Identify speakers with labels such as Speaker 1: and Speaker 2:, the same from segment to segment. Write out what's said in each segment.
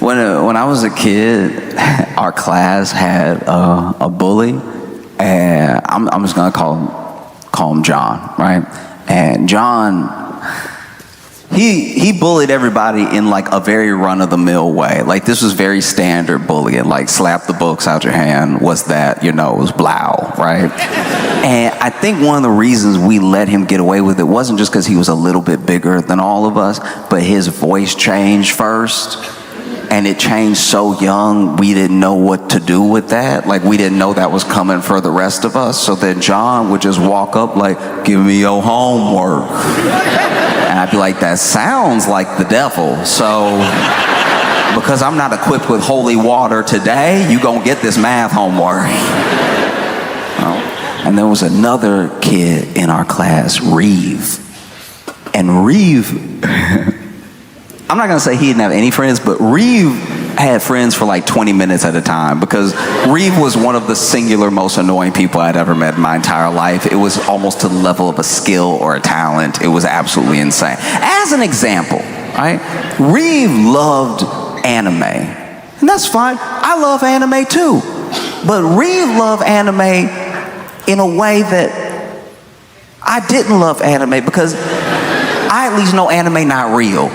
Speaker 1: When I was a kid, our class had a bully, and I'm just gonna call him John, right? And John, he bullied everybody in like a very run-of-the-mill way. Like this was very standard bullying, like slap the books out your hand. What's that? Your nose, blow, right? And I think one of the reasons we let him get away with it wasn't just because he was a little bit bigger than all of us, but his voice changed first. And it changed so young, we didn't know what to do with that. Like, we didn't know that was coming for the rest of us. So then John would just walk up like, give me your homework. And I'd be like, that sounds like the devil. So, because I'm not equipped with holy water today, you gonna get this math homework. And there was another kid in our class, Reeve. And Reeve... I'm not going to say he didn't have any friends, but Reeve had friends for like 20 minutes at a time because Reeve was one of the singular most annoying people I'd ever met in my entire life. It was almost to the level of a skill or a talent. It was absolutely insane. As an example, right? Reeve loved anime. And that's fine. I love anime too. But Reeve loved anime in a way that I didn't love anime because I at least know anime not real.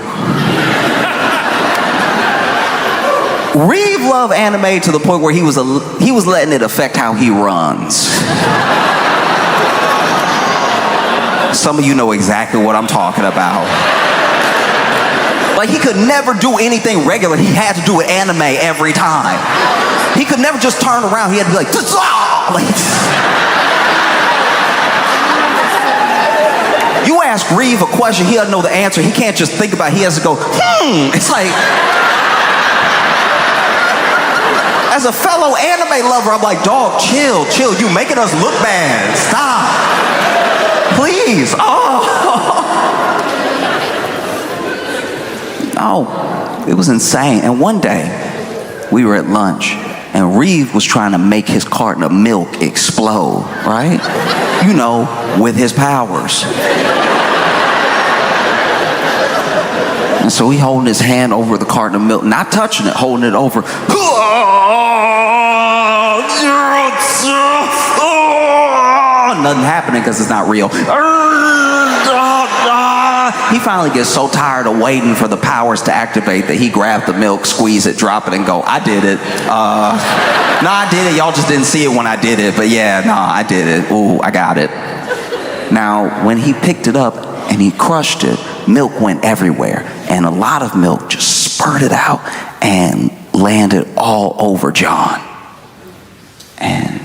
Speaker 1: Reeve loved anime to the point where he was letting it affect how he runs. Some of you know exactly what I'm talking about. Like, he could never do anything regular. He had to do it anime every time. He could never just turn around. He had to be like, you ask Reeve a question, he doesn't know the answer. He can't just think about it. He has to go, It's like... As a fellow anime lover, I'm like, dog, chill. You making us look bad. Stop. Please. Oh, it was insane. And one day, we were at lunch, and Reeve was trying to make his carton of milk explode, right? You know, with his powers. And so he holding his hand over the carton of milk, not touching it, holding it over. Nothing happening because it's not real. He finally gets so tired of waiting for the powers to activate that he grabbed the milk, squeeze it, drop it, and go, I did it. No, I did it. Y'all just didn't see it when I did it. But yeah, no, I did it. Ooh, I got it. Now, when he picked it up and he crushed it, milk went everywhere. And a lot of milk just spurted out and landed all over John. And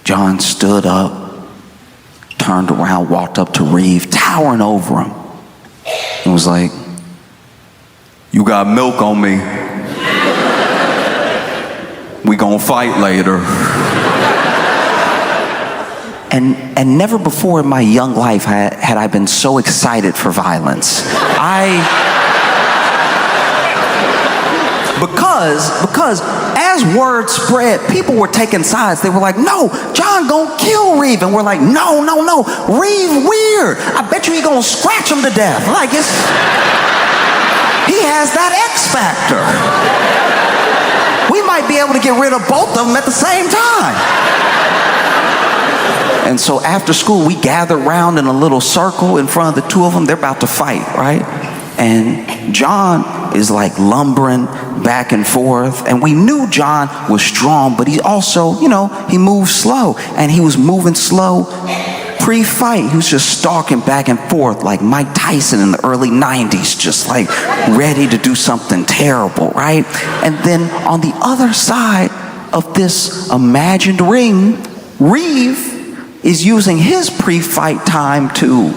Speaker 1: John stood up, turned around, walked up to Reeve, towering over him, and was like, you got milk on me. We gonna fight later. And never before in my young life had I been so excited for violence. Because as word spread, people were taking sides. They were like, no, John gonna kill Reeve. And we're like, no, Reeve weird. I bet you he gonna scratch him to death. Like, he has that X factor. We might be able to get rid of both of them at the same time. And so after school, we gathered around in a little circle in front of the two of them. They're about to fight, right? And John is like lumbering back and forth. And we knew John was strong, but he also, he moved slow. And he was moving slow pre-fight. He was just stalking back and forth like Mike Tyson in the early 90s, just like ready to do something terrible, right? And then on the other side of this imagined ring, Reeve is using his pre-fight time to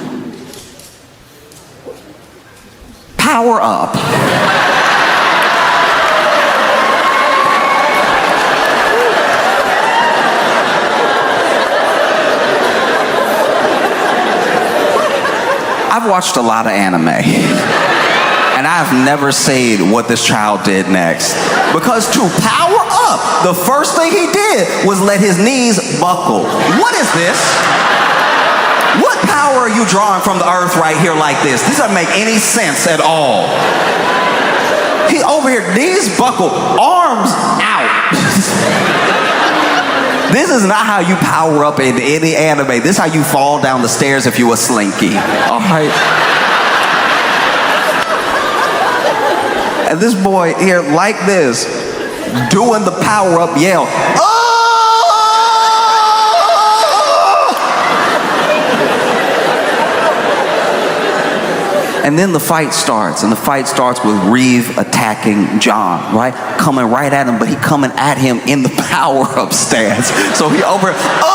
Speaker 1: power up. I've watched a lot of anime, and I've never seen what this child did next. Because to power up, the first thing he did was let his knees buckle. What is this? What power are you drawing from the earth right here like this? This doesn't make any sense at all. He over here, knees buckled, arms out. This is not how you power up in any anime. This is how you fall down the stairs if you a slinky. All right. And this boy here, like this, doing the power up yell. Oh! And then the fight starts, and the fight starts with Reeve attacking John, right? Coming right at him, but he coming at him in the power-up stance. So he over, oh!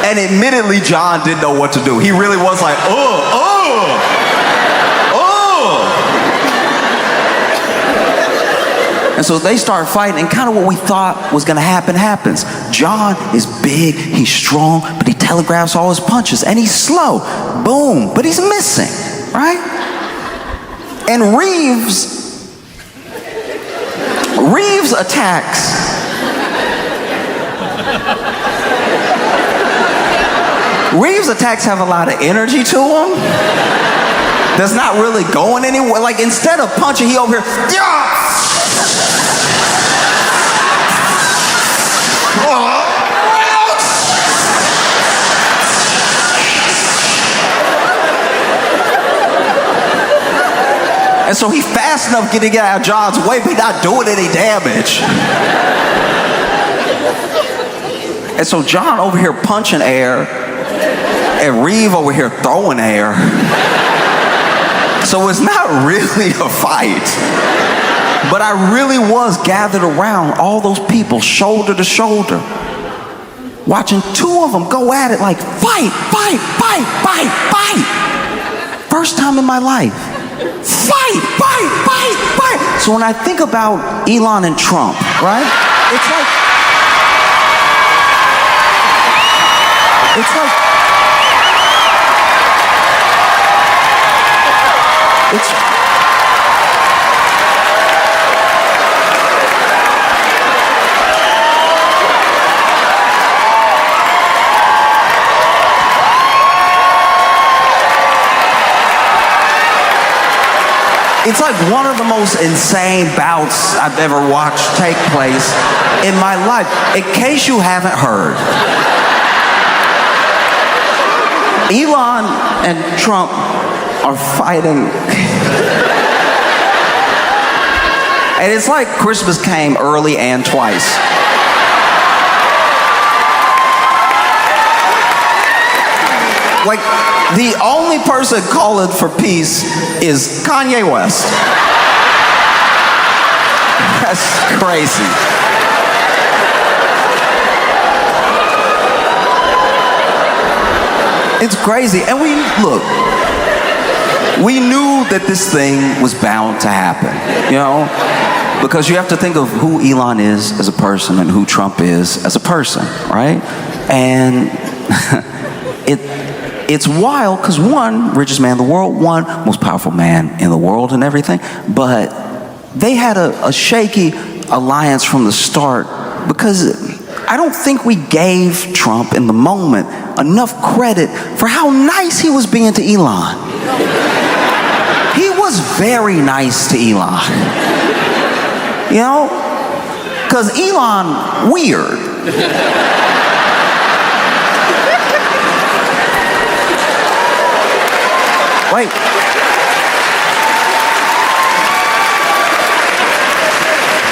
Speaker 1: And admittedly, John didn't know what to do. He really was like, oh. And so they start fighting, and kind of what we thought was going to happen happens. John is big, he's strong, but he telegraphs all his punches, and he's slow. Boom, but he's missing, right? And Reeves attacks. Reeves' attacks have a lot of energy to them. That's not really going anywhere. Like, instead of punching, he over here, yeah! And so he's fast enough getting out of John's way, but he's not doing any damage. And so John over here punching air, and Reeve over here throwing air. So it's not really a fight. But I really was gathered around all those people, shoulder to shoulder, watching two of them go at it like fight. First time in my life. Fight. So when I think about Elon and Trump, right? It's like it's like one of the most insane bouts I've ever watched take place in my life. In case you haven't heard, Elon and Trump are fighting. And it's like Christmas came early and twice. Like, the only person calling for peace is Kanye West. That's crazy. It's crazy. And we knew that this thing was bound to happen, you know? Because you have to think of who Elon is as a person and who Trump is as a person, right? And it's wild because one, richest man in the world, one, most powerful man in the world and everything, but they had a shaky alliance from the start because I don't think we gave Trump in the moment enough credit for how nice he was being to Elon. He was very nice to Elon. You know? Because Elon, weird. Wait.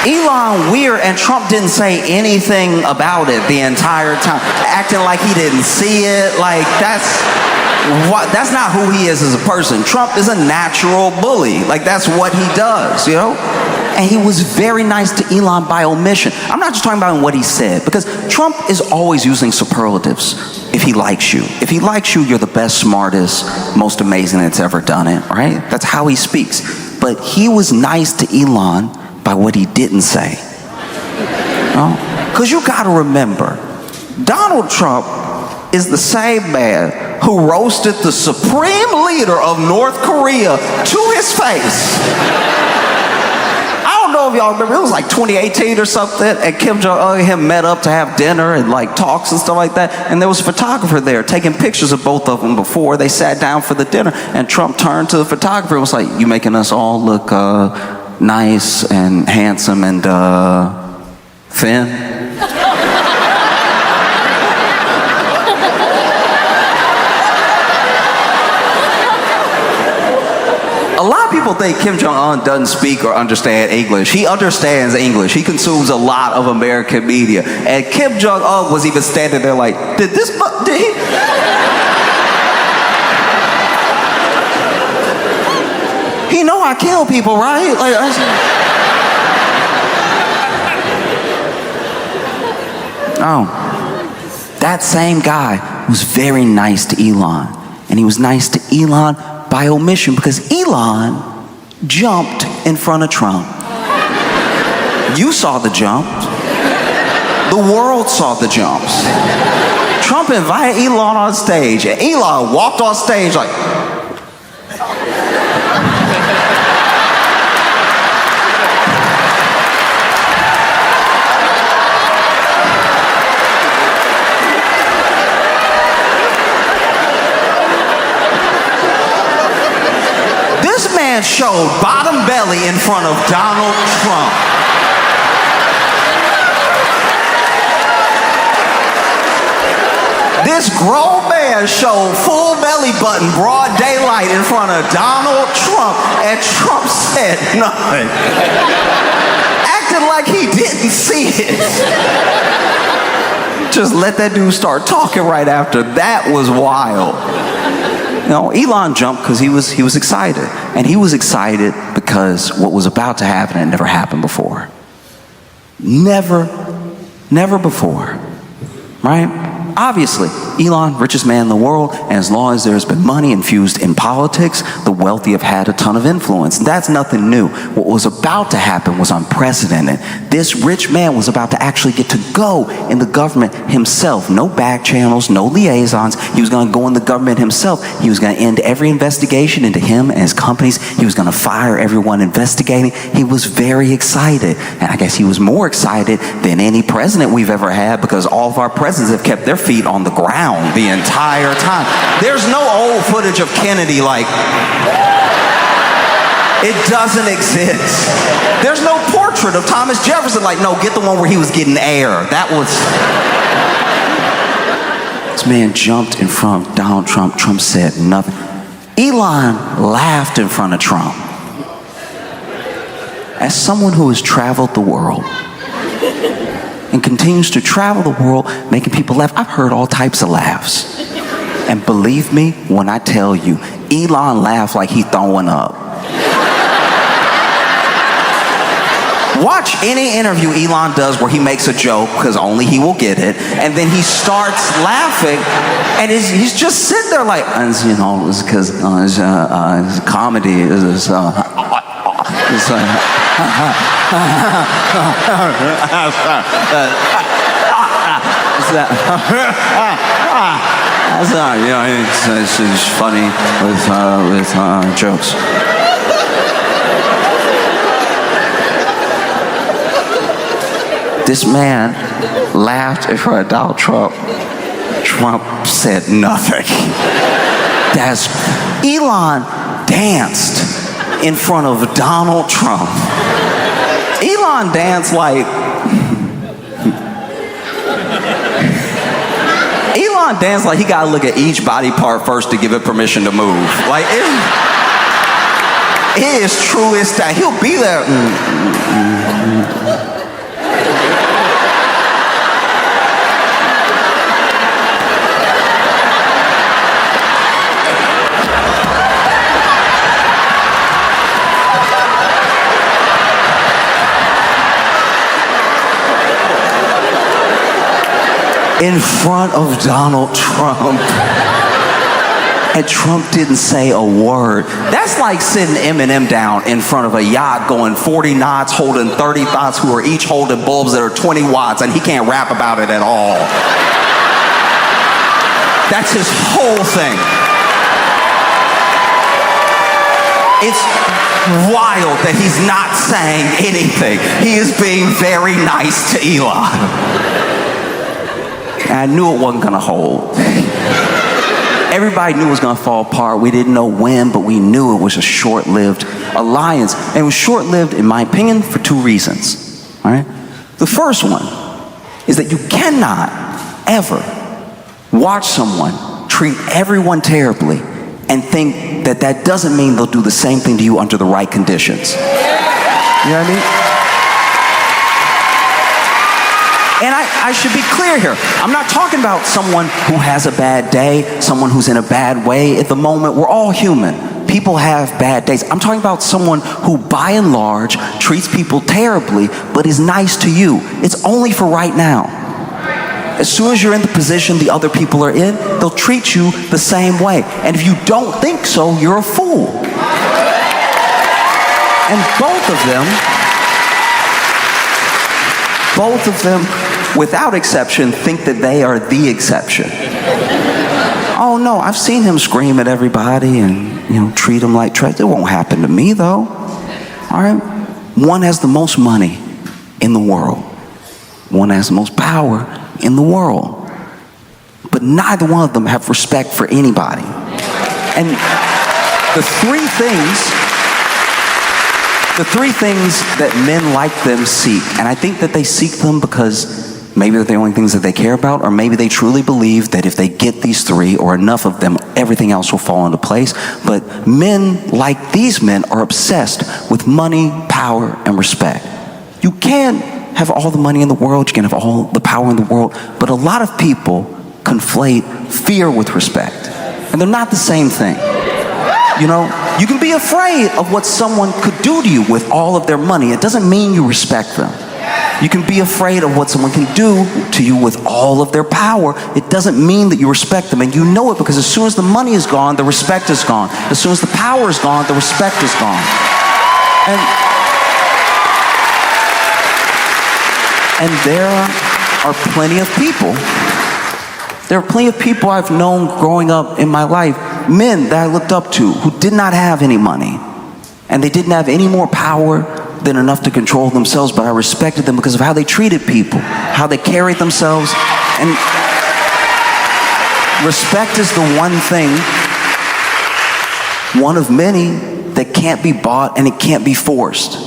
Speaker 1: Elon weird, and Trump didn't say anything about it the entire time, acting like he didn't see it. Like, that's not who he is as a person. Trump is a natural bully. Like, that's what he does, you know? And he was very nice to Elon by omission. I'm not just talking about what he said, because Trump is always using superlatives if he likes you. If he likes you, you're the best, smartest, most amazing that's ever done it, right? That's how he speaks. But he was nice to Elon by what he didn't say. Because you got to remember, Donald Trump is the same man who roasted the supreme leader of North Korea to his face. I don't don't know if y'all remember, it was like 2018 or something, and Kim Jong-un and him met up to have dinner and like talks and stuff like that, and there was a photographer there taking pictures of both of them before they sat down for the dinner, and Trump turned to the photographer and was like, "You making us all look nice and handsome and thin?" A lot of people think Kim Jong-un doesn't speak or understand English. He understands English. He consumes a lot of American media. And Kim Jong-un was even standing there like, did he? He know I kill people, right? Like, that same guy was very nice to Elon. And he was nice to Elon by omission, because Elon jumped in front of Trump. You saw the jump. The world saw the jumps. Trump invited Elon on stage, and Elon walked on stage like, showed bottom belly in front of Donald Trump. This grown man showed full belly button, broad daylight in front of Donald Trump, and Trump said nothing. Acting like he didn't see it. Just let that dude start talking right after. That was wild. No, Elon jumped because he was excited. And he was excited because what was about to happen had never happened before. Never before, right? Obviously, Elon, richest man in the world, and as long as there's been money infused in politics, the wealthy have had a ton of influence. That's nothing new. What was about to happen was unprecedented. This rich man was about to actually get to go in the government himself. No back channels, no liaisons. He was going to go in the government himself. He was going to end every investigation into him and his companies. He was going to fire everyone investigating. He was very excited. And I guess he was more excited than any president we've ever had, because all of our presidents have kept their feet on the ground the entire time. There's no old footage of Kennedy, like, it doesn't exist. There's no portrait of Thomas Jefferson, like, no, get the one where he was getting air. That was... This man jumped in front of Donald Trump. Trump said nothing. Elon laughed in front of Trump. As someone who has traveled the world and continues to travel the world making people laugh, I've heard all types of laughs. And believe me when I tell you, Elon laughed like he throwing up. Watch any interview Elon does where he makes a joke, because only he will get it, and then he starts laughing, and he's just sitting there like, you know, it's because it's comedy. It's funny with jokes. This man laughed in front of Donald Trump. Trump said nothing. Elon danced in front of Donald Trump. Elon danced like... Elon danced like he gotta look at each body part first to give it permission to move. Like, it is truest that he'll be there. In front of Donald Trump. And Trump didn't say a word. That's like sitting Eminem down in front of a yacht going 40 knots, holding 30 thoughts who are each holding bulbs that are 20 watts, and he can't rap about it at all. That's his whole thing. It's wild that he's not saying anything. He is being very nice to Elon. And I knew it wasn't gonna hold. Everybody knew it was gonna fall apart. We didn't know when, but we knew it was a short-lived alliance. And it was short-lived, in my opinion, for two reasons. All right? The first one is that you cannot ever watch someone treat everyone terribly and think that that doesn't mean they'll do the same thing to you under the right conditions. You know what I mean? And I should be clear here. I'm not talking about someone who has a bad day, someone who's in a bad way at the moment. We're all human. People have bad days. I'm talking about someone who, by and large, treats people terribly, but is nice to you. It's only for right now. As soon as you're in the position the other people are in, they'll treat you the same way. And if you don't think so, you're a fool. And both of them, without exception, think that they are the exception. Oh no, I've seen him scream at everybody and treat them like trash. It won't happen to me though. All right? One has the most money in the world. One has the most power in the world. But neither one of them have respect for anybody. And the three things that men like them seek, and I think that they seek them because maybe they're the only things that they care about, or maybe they truly believe that if they get these three or enough of them, everything else will fall into place. But men like these men are obsessed with money, power, and respect. You can't have all the money in the world, you can have all the power in the world, but a lot of people conflate fear with respect. And they're not the same thing. You know, you can be afraid of what someone could do to you with all of their money. It doesn't mean you respect them. You can be afraid of what someone can do to you with all of their power. It doesn't mean that you respect them. And you know it because as soon as the money is gone, the respect is gone. As soon as the power is gone, the respect is gone. And there are plenty of people. There are plenty of people I've known growing up in my life, men that I looked up to who did not have any money. And they didn't have any more power than enough to control themselves, but I respected them because of how they treated people, how they carried themselves. And respect is the one thing, one of many, that can't be bought and it can't be forced.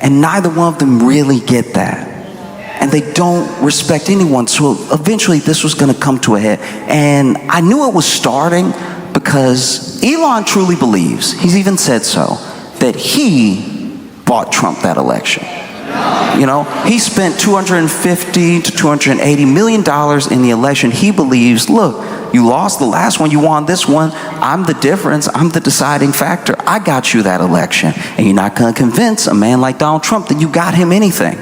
Speaker 1: And neither one of them really get that. And they don't respect anyone. So eventually this was going to come to a head. And I knew it was starting because Elon truly believes, he's even said so, that he bought Trump that election. You know, he spent $250 to $280 million in the election. He believes, look, you lost the last one, you won this one. I'm the difference. I'm the deciding factor. I got you that election. And you're not going to convince a man like Donald Trump that you got him anything.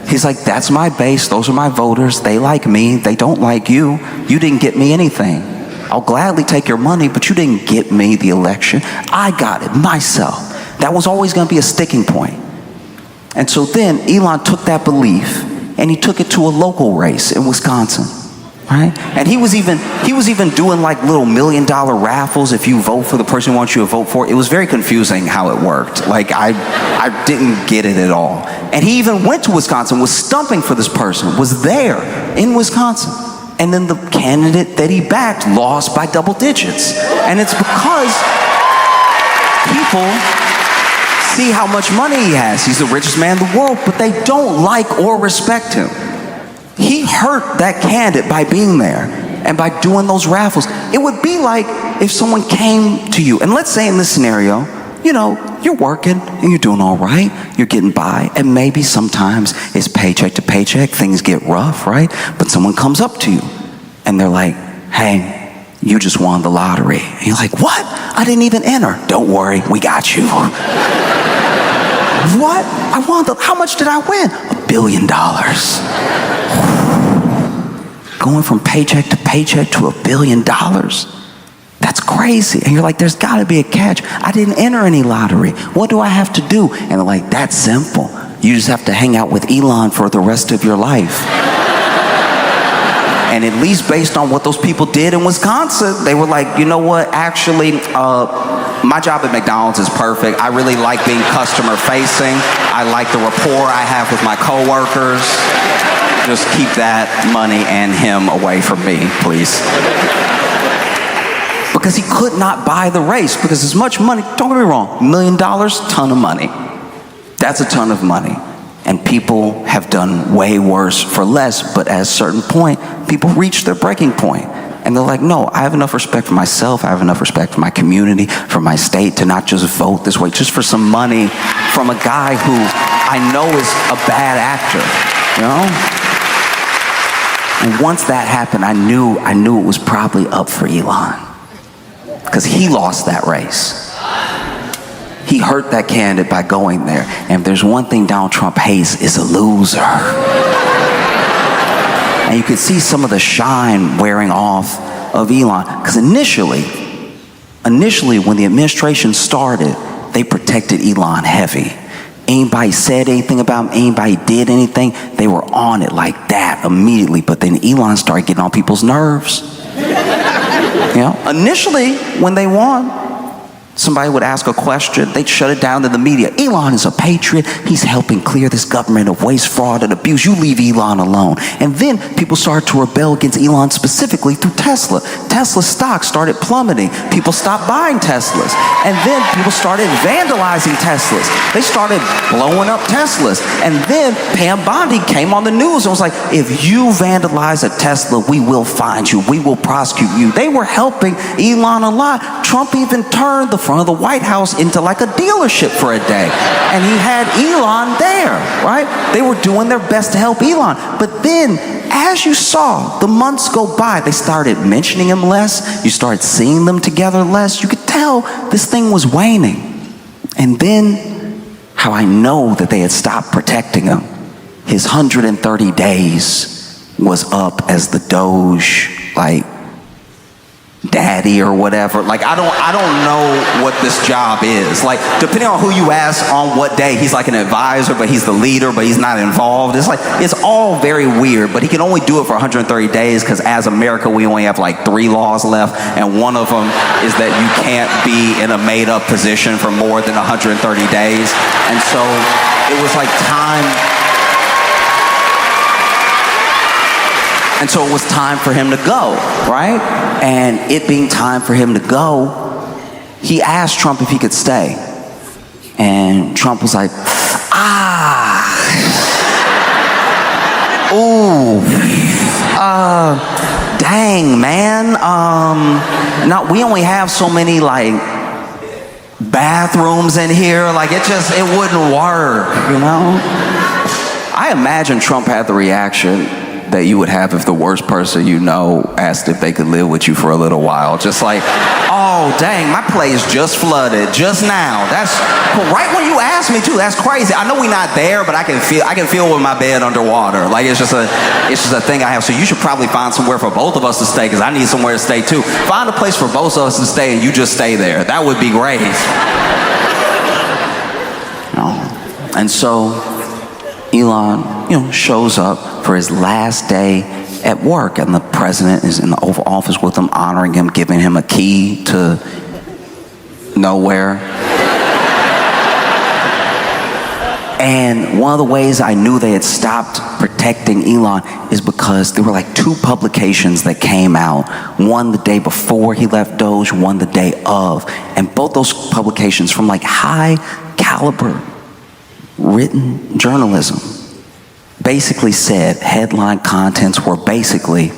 Speaker 1: He's like, that's my base. Those are my voters. They like me. They don't like you. You didn't get me anything. I'll gladly take your money, but you didn't get me the election. I got it myself. That was always going to be a sticking point. And so then Elon took that belief and he took it to a local race in Wisconsin, right? And he was even doing like little $1 million raffles if you vote for the person who wants you to vote for. It was very confusing how it worked. Like I didn't get it at all. And he even went to Wisconsin, was stumping for this person, was there in Wisconsin. And then the candidate that he backed lost by double digits. And it's because people see how much money he has. He's the richest man in the world, but they don't like or respect him. He hurt that candidate by being there and by doing those raffles. It would be like if someone came to you, and let's say in this scenario, you know, you're working and you're doing all right, you're getting by, and maybe sometimes it's paycheck to paycheck, things get rough, right? But someone comes up to you and they're like, hey, you just won the lottery. And you're like, what? I didn't even enter. Don't worry, we got you. What? I won how much did I win? $1 billion. Going from paycheck to paycheck to $1 billion. That's crazy. And you're like, there's got to be a catch. I didn't enter any lottery. What do I have to do? And they're like, that's simple. You just have to hang out with Elon for the rest of your life. And at least based on what those people did in Wisconsin, they were like, you know what, actually, my job at McDonald's is perfect. I really like being customer facing. I like the rapport I have with my coworkers. Just keep that money and him away from me, please. Because he could not buy the race, because as much money, don't get me wrong, $1 million, ton of money. That's a ton of money. And people have done way worse for less, but at a certain point, people reach their breaking point. And they're like, no, I have enough respect for myself, I have enough respect for my community, for my state, to not just vote this way, just for some money from a guy who I know is a bad actor, you know? And once that happened, I knew it was probably up for Elon. Because he lost that race. He hurt that candidate by going there. And if there's one thing Donald Trump hates, is a loser. And you could see some of the shine wearing off of Elon. Because initially, when the administration started, they protected Elon heavy. Anybody said anything about him, anybody did anything, they were on it like that immediately. But then Elon started getting on people's nerves. You know, initially, when they won, somebody would ask a question, they'd shut it down to the media. Elon is a patriot. He's helping clear this government of waste, fraud, and abuse. You leave Elon alone. And then people started to rebel against Elon specifically through Tesla. Tesla's stock started plummeting. People stopped buying Teslas. And then people started vandalizing Teslas. They started blowing up Teslas. And then Pam Bondi came on the news and was like, if you vandalize a Tesla, we will find you. We will prosecute you. They were helping Elon a lot. Trump even turned the front of the White House into like a dealership for a day. And he had Elon there, right? They were doing their best to help Elon. But then, as you saw the months go by, they started mentioning him less. You started seeing them together less. You could tell this thing was waning. And then, how I know that they had stopped protecting him, his 130 days was up as the Doge, like, daddy or whatever. Like, I don't know what this job is. Like, depending on who you ask on what day, he's like an advisor, but he's the leader, but he's not involved. It's like, it's all very weird, but he can only do it for 130 days because as America, we only have like 3 laws left, and one of them is that you can't be in a made-up position for more than 130 days. And so it was like time. And so it was time for him to go, right? And it being time for him to go, he asked Trump if he could stay. And Trump was like, dang, man. No, we only have so many, like, bathrooms in here. Like, it wouldn't work, you know? I imagine Trump had the reaction that you would have if the worst person you know asked if they could live with you for a little while. Just like, oh, dang, my place just flooded just now. That's right when you asked me too. That's crazy. I know we're not there, but I can feel with my bed underwater. Like, it's just a thing I have. So you should probably find somewhere for both of us to stay, because I need somewhere to stay too. Find a place for both of us to stay and you just stay there. That would be great. And so Elon, shows up for his last day at work, and the president is in the Oval Office with him, honoring him, giving him a key to nowhere. And one of the ways I knew they had stopped protecting Elon is because there were like 2 publications that came out, one the day before he left Doge, one the day of, and both those publications, from like high caliber written journalism, basically said, headline contents were basically,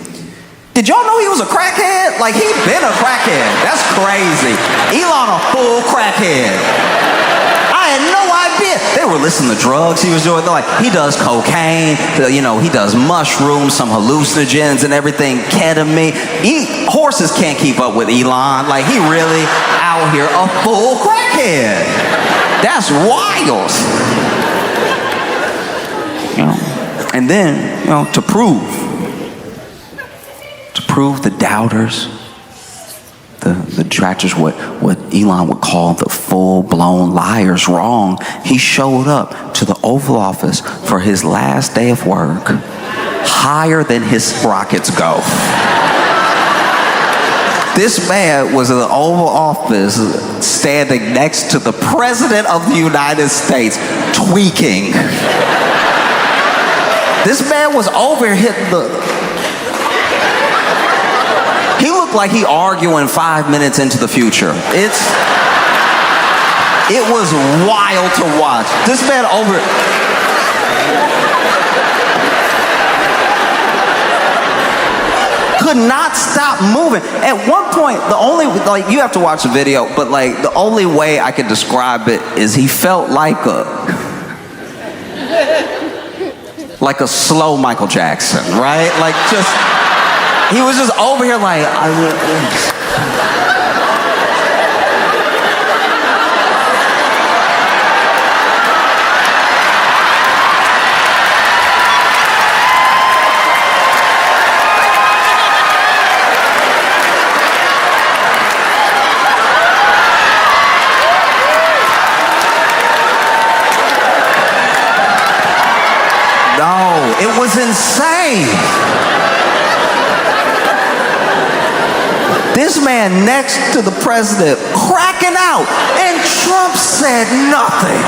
Speaker 1: did y'all know he was a crackhead? Like, he been a crackhead. That's crazy. Elon a full crackhead. I had no idea. They were listing the drugs he was doing. They're like, he does cocaine, he does mushrooms, some hallucinogens and everything, ketamine. Horses can't keep up with Elon. Like, he really out here a full crackhead. That's wild. And then, to prove the doubters, the detractors, what Elon would call the full-blown liars wrong, he showed up to the Oval Office for his last day of work, higher than his rockets go. This man was in the Oval Office standing next to the President of the United States, tweaking. This man was over here hitting he looked like he arguing 5 minutes into the future. It was wild to watch. This man could not stop moving. At one point, you have to watch the video, but the only way I could describe it is he felt like a slow Michael Jackson, right? He was just over here no, it was insane. This man next to the president cracking out, and Trump said nothing.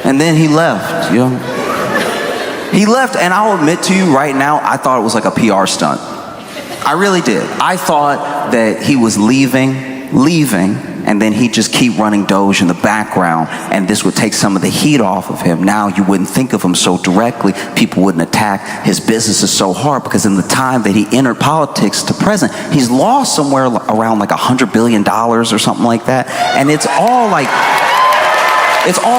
Speaker 1: And then he left, He left, and I'll admit to you right now, I thought it was like a PR stunt. I really did. I thought that he was leaving, and then he'd just keep running Doge in the background, and this would take some of the heat off of him. Now you wouldn't think of him so directly. People wouldn't attack his businesses so hard, because in the time that he entered politics to present, he's lost somewhere around $100 billion or something like that. And it's all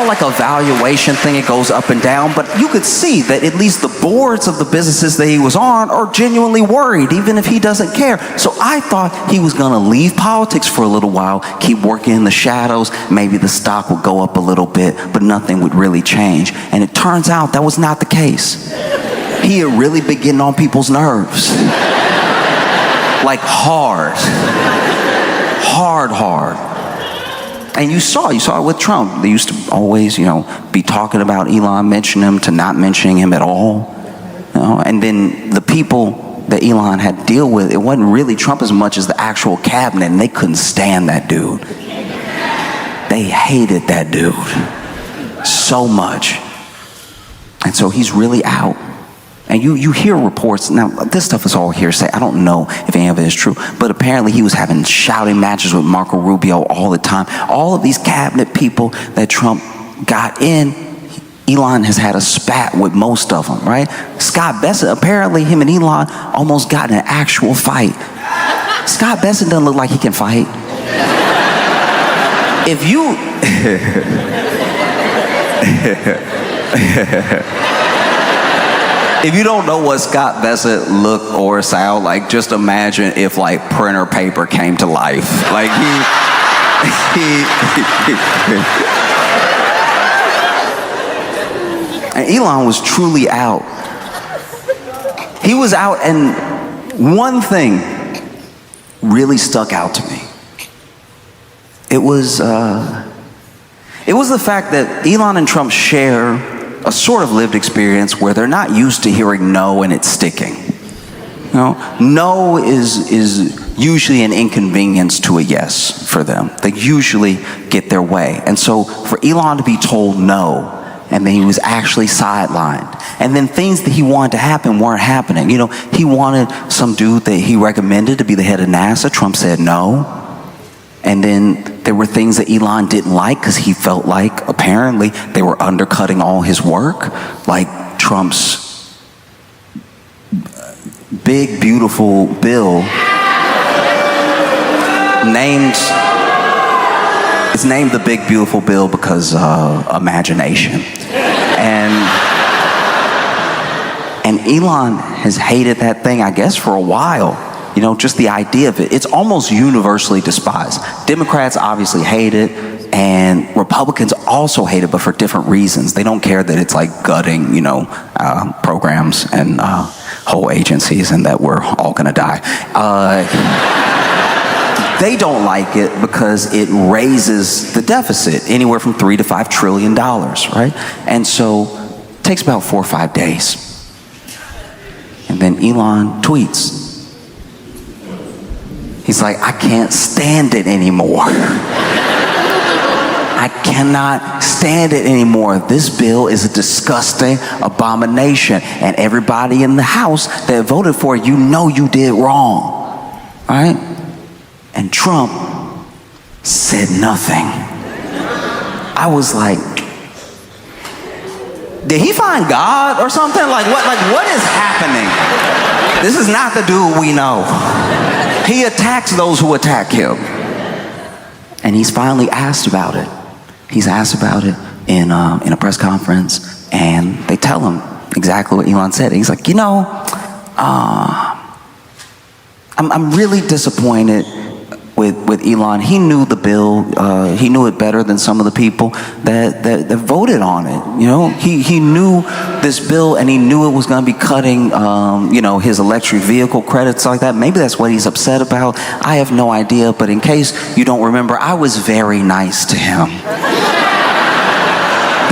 Speaker 1: like a valuation thing. It goes up and down, but you could see that at least the boards of the businesses that he was on are genuinely worried, even if he doesn't care. So I thought he was gonna leave politics for a little while, keep working in the shadows. Maybe the stock would go up a little bit, but nothing would really change. And it turns out that was not the case. He had really been getting on people's nerves. Hard. And you saw it with Trump. They used to always, be talking about Elon, mention him, to not mentioning him at all. And then the people that Elon had to deal with, it wasn't really Trump as much as the actual cabinet, and they couldn't stand that dude. They hated that dude so much. And so he's really out. And you hear reports, now this stuff is all hearsay, I don't know if any of it is true, but apparently he was having shouting matches with Marco Rubio all the time. All of these cabinet people that Trump got in, Elon has had a spat with most of them, right? Scott Bessent, apparently him and Elon almost got in an actual fight. Scott Bessent doesn't look like he can fight. If you... If you don't know what Scott Bessent look or sound like, just imagine if printer paper came to life. And Elon was truly out. He was out, and one thing really stuck out to me. It was the fact that Elon and Trump share a sort of lived experience where they're not used to hearing no and it's sticking. No is usually an inconvenience to a yes for them. They usually get their way. And so for Elon to be told no, and then he was actually sidelined, and then things that he wanted to happen weren't happening. He wanted some dude that he recommended to be the head of NASA. Trump said no. And then there were things that Elon didn't like because he felt like apparently they were undercutting all his work, like Trump's big, beautiful bill it's named the Big Beautiful Bill because imagination. And Elon has hated that thing, I guess, for a while. Just the idea of it. It's almost universally despised. Democrats obviously hate it, and Republicans also hate it, but for different reasons. They don't care that it's gutting, programs and whole agencies, and that we're all gonna die. They don't like it because it raises the deficit anywhere from $3 to $5 trillion, right? And so Takes about 4 or 5 days. And then Elon tweets. He's like, I can't stand it anymore. I cannot stand it anymore. This bill is a disgusting abomination. And everybody in the House that voted for it, you know you did wrong. Right? And Trump said nothing. I was like, did he find God or something? Like what is happening? This is not the dude we know. He attacks those who attack him. And he's finally asked about it. He's asked about it in a press conference, and they tell him exactly what Elon said. He's like, I'm really disappointed with Elon. He knew the bill. He knew it better than some of the people that voted on it. He knew this bill, and he knew it was going to be cutting, his electric vehicle credits like that. Maybe that's what he's upset about. I have no idea. But in case you don't remember, I was very nice to him.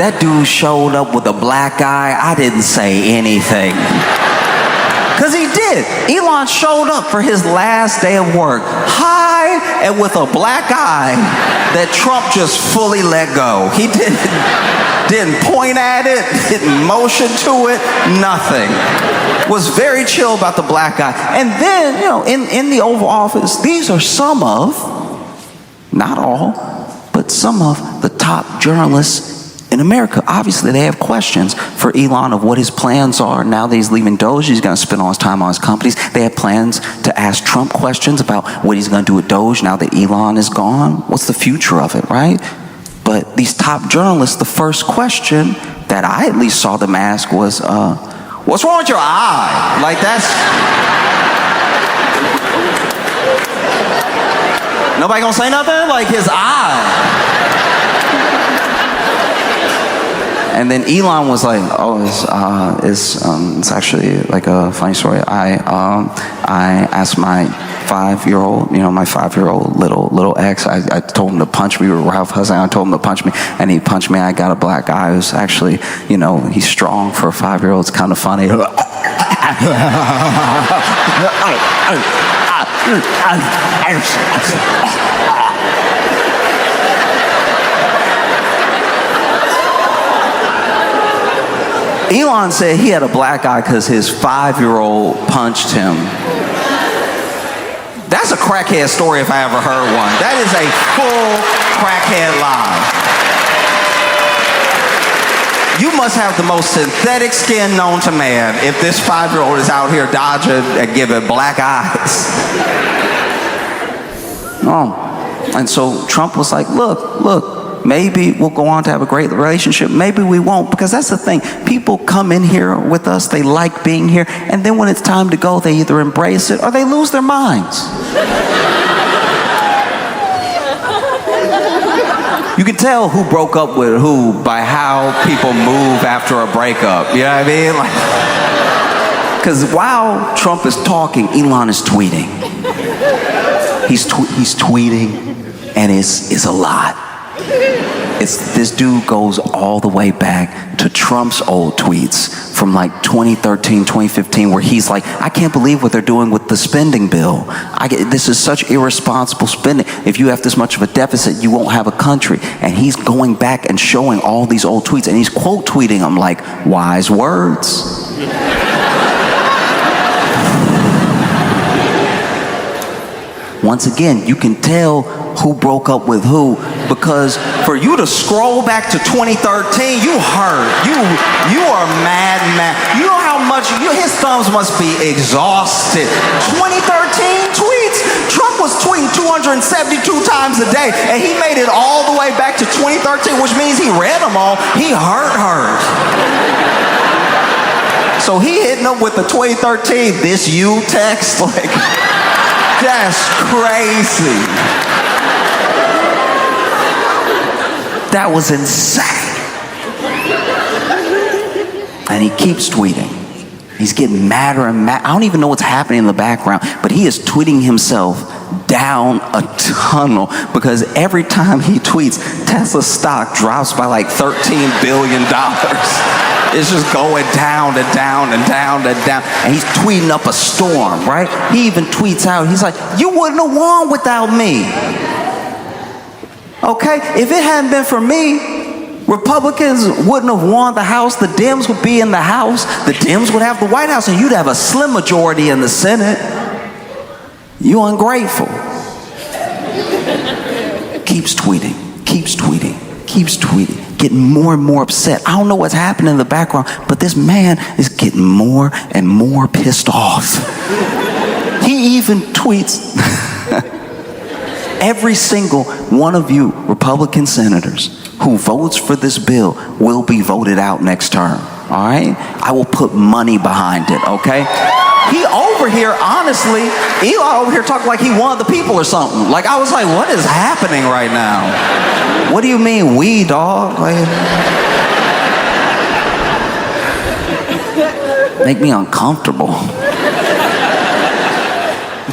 Speaker 1: That dude showed up with a black eye. I didn't say anything. Because he did. Elon showed up for his last day of work, high and with a black eye that Trump just fully let go. He didn't point at it, didn't motion to it, nothing. Was very chill about the black eye. And then, in the Oval Office, these are some of, not all, but some of the top journalists in America. Obviously, they have questions for Elon of what his plans are. Now that he's leaving Doge, he's going to spend all his time on his companies. They have plans to ask Trump questions about what he's going to do with Doge now that Elon is gone. What's the future of it, right? But these top journalists, the first question that I at least saw them ask was, what's wrong with your eye? Like that's... Nobody gonna say nothing? Like his eye. And then Elon was like, it's actually like a funny story. I asked my 5-year-old, my 5-year-old little ex, I told him to punch me. We were Ralph Hussein. I told him to punch me, and he punched me. I got a black eye. It was actually, he's strong for a 5-year-old. It's kind of funny. Elon said he had a black eye because his 5-year-old punched him. That's a crackhead story if I ever heard one. That is a full crackhead lie. You must have the most synthetic skin known to man if this 5-year-old is out here dodging and giving black eyes. And so Trump was like, look, maybe we'll go on to have a great relationship. Maybe we won't, because that's the thing. People come in here with us, they like being here, and then when it's time to go, they either embrace it or they lose their minds. You can tell who broke up with who by how people move after a breakup. You know what I mean? Because while Trump is talking, Elon is tweeting. He's tweeting, and it's a lot. This dude goes all the way back to Trump's old tweets from like 2013, 2015, where he's like, I can't believe what they're doing with the spending bill. This is such irresponsible spending. If you have this much of a deficit, you won't have a country. And he's going back and showing all these old tweets, and he's quote tweeting them like wise words. Once again, you can tell who broke up with who, because for you to scroll back to 2013, you hurt. You are mad. You know how much his thumbs must be exhausted. 2013 tweets. Trump was tweeting 272 times a day, and he made it all the way back to 2013, which means he read them all. He hurt. So he hitting up with the 2013 "this you" text, like. That's crazy. That was insane. And he keeps tweeting. He's getting madder and madder. I don't even know what's happening in the background, but he is tweeting himself down a tunnel because every time he tweets, Tesla stock drops by like $13 billion. It's just going down and down and down and down. And he's tweeting up a storm, right? He even tweets out, he's like, you wouldn't have won without me. Okay? If it hadn't been for me, Republicans wouldn't have won the House. The Dems would be in the House. The Dems would have the White House, and you'd have a slim majority in the Senate. You ungrateful. Keeps tweeting, keeps tweeting, keeps tweeting, getting more and more upset. I don't know what's happening in the background, but this man is getting more and more pissed off. He even tweets, every single one of you Republican senators who votes for this bill will be voted out next term, all right? I will put money behind it, okay? He over here, honestly, Elon over here talking like he won the people or something. Like, I was like, what is happening right now? What do you mean, we, dog? Like, make me uncomfortable.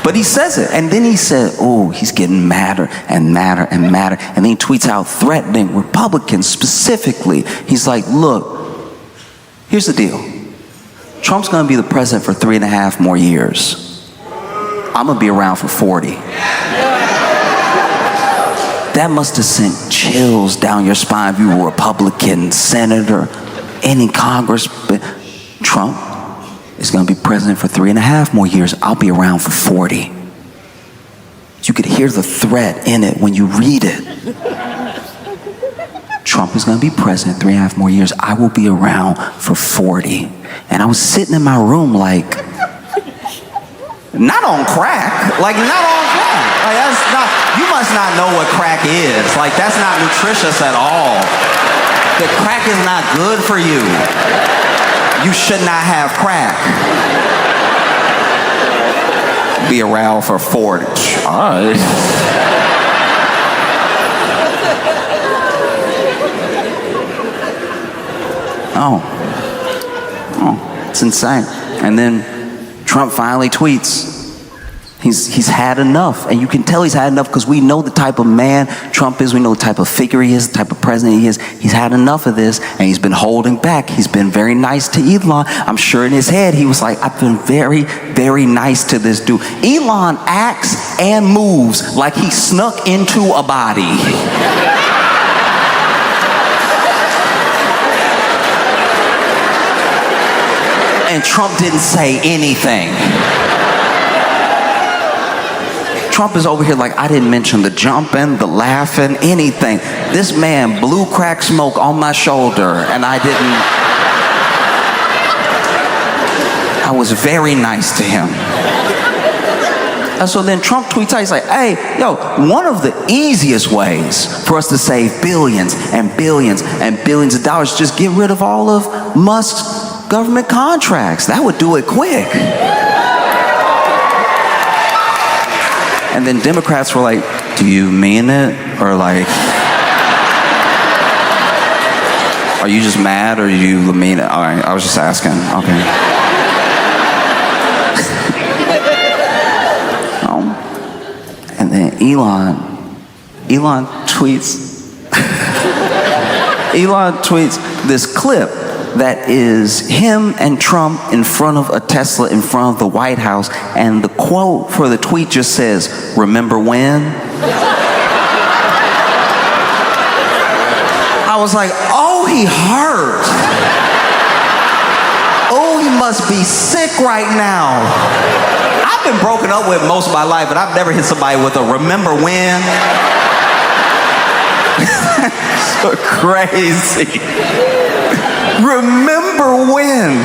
Speaker 1: But he says it, and then he said, oh, he's getting madder and madder and madder. And then he tweets out threatening Republicans specifically. He's like, look, here's the deal. Trump's gonna be the president for 3.5 more years. I'm gonna be around for 40. That must have sent chills down your spine if you were a Republican senator, any Congress. But Trump is gonna be president for 3.5 more years. I'll be around for 40. You could hear the threat in it when you read it. Trump is gonna be president 3.5 more years. I will be around for 40. And I was sitting in my room like, not on crack, like not on crack. Like that's not, you must not know what crack is. Like that's not nutritious at all. The crack is not good for you. You should not have crack. Be around for 40. All right. Oh, it's insane. And then Trump finally tweets. He's had enough, and you can tell he's had enough because we know the type of man Trump is. We know the type of figure he is, the type of president he is. He's had enough of this, and he's been holding back. He's been very nice to Elon. I'm sure in his head he was like, I've been very, very nice to this dude. Elon acts and moves like he snuck into a body. And Trump didn't say anything. Trump is over here like, I didn't mention the jumping, the laughing, anything. This man blew crack smoke on my shoulder, and I was very nice to him. And so then Trump tweets out, he's like, hey, yo, one of the easiest ways for us to save billions and billions and billions of dollars is just get rid of all of Musk's government contracts. That would do it quick. And then Democrats were like, do you mean it? Or like, are you just mad or you mean it? All right, I was just asking. Okay. And then Elon tweets this clip that is him and Trump in front of a Tesla in front of the White House, and the quote for the tweet just says, "Remember when?" I was like, oh, he hurt. Oh, he must be sick right now. I've been broken up with most of my life, but I've never hit somebody with a "remember when." So crazy. Remember when?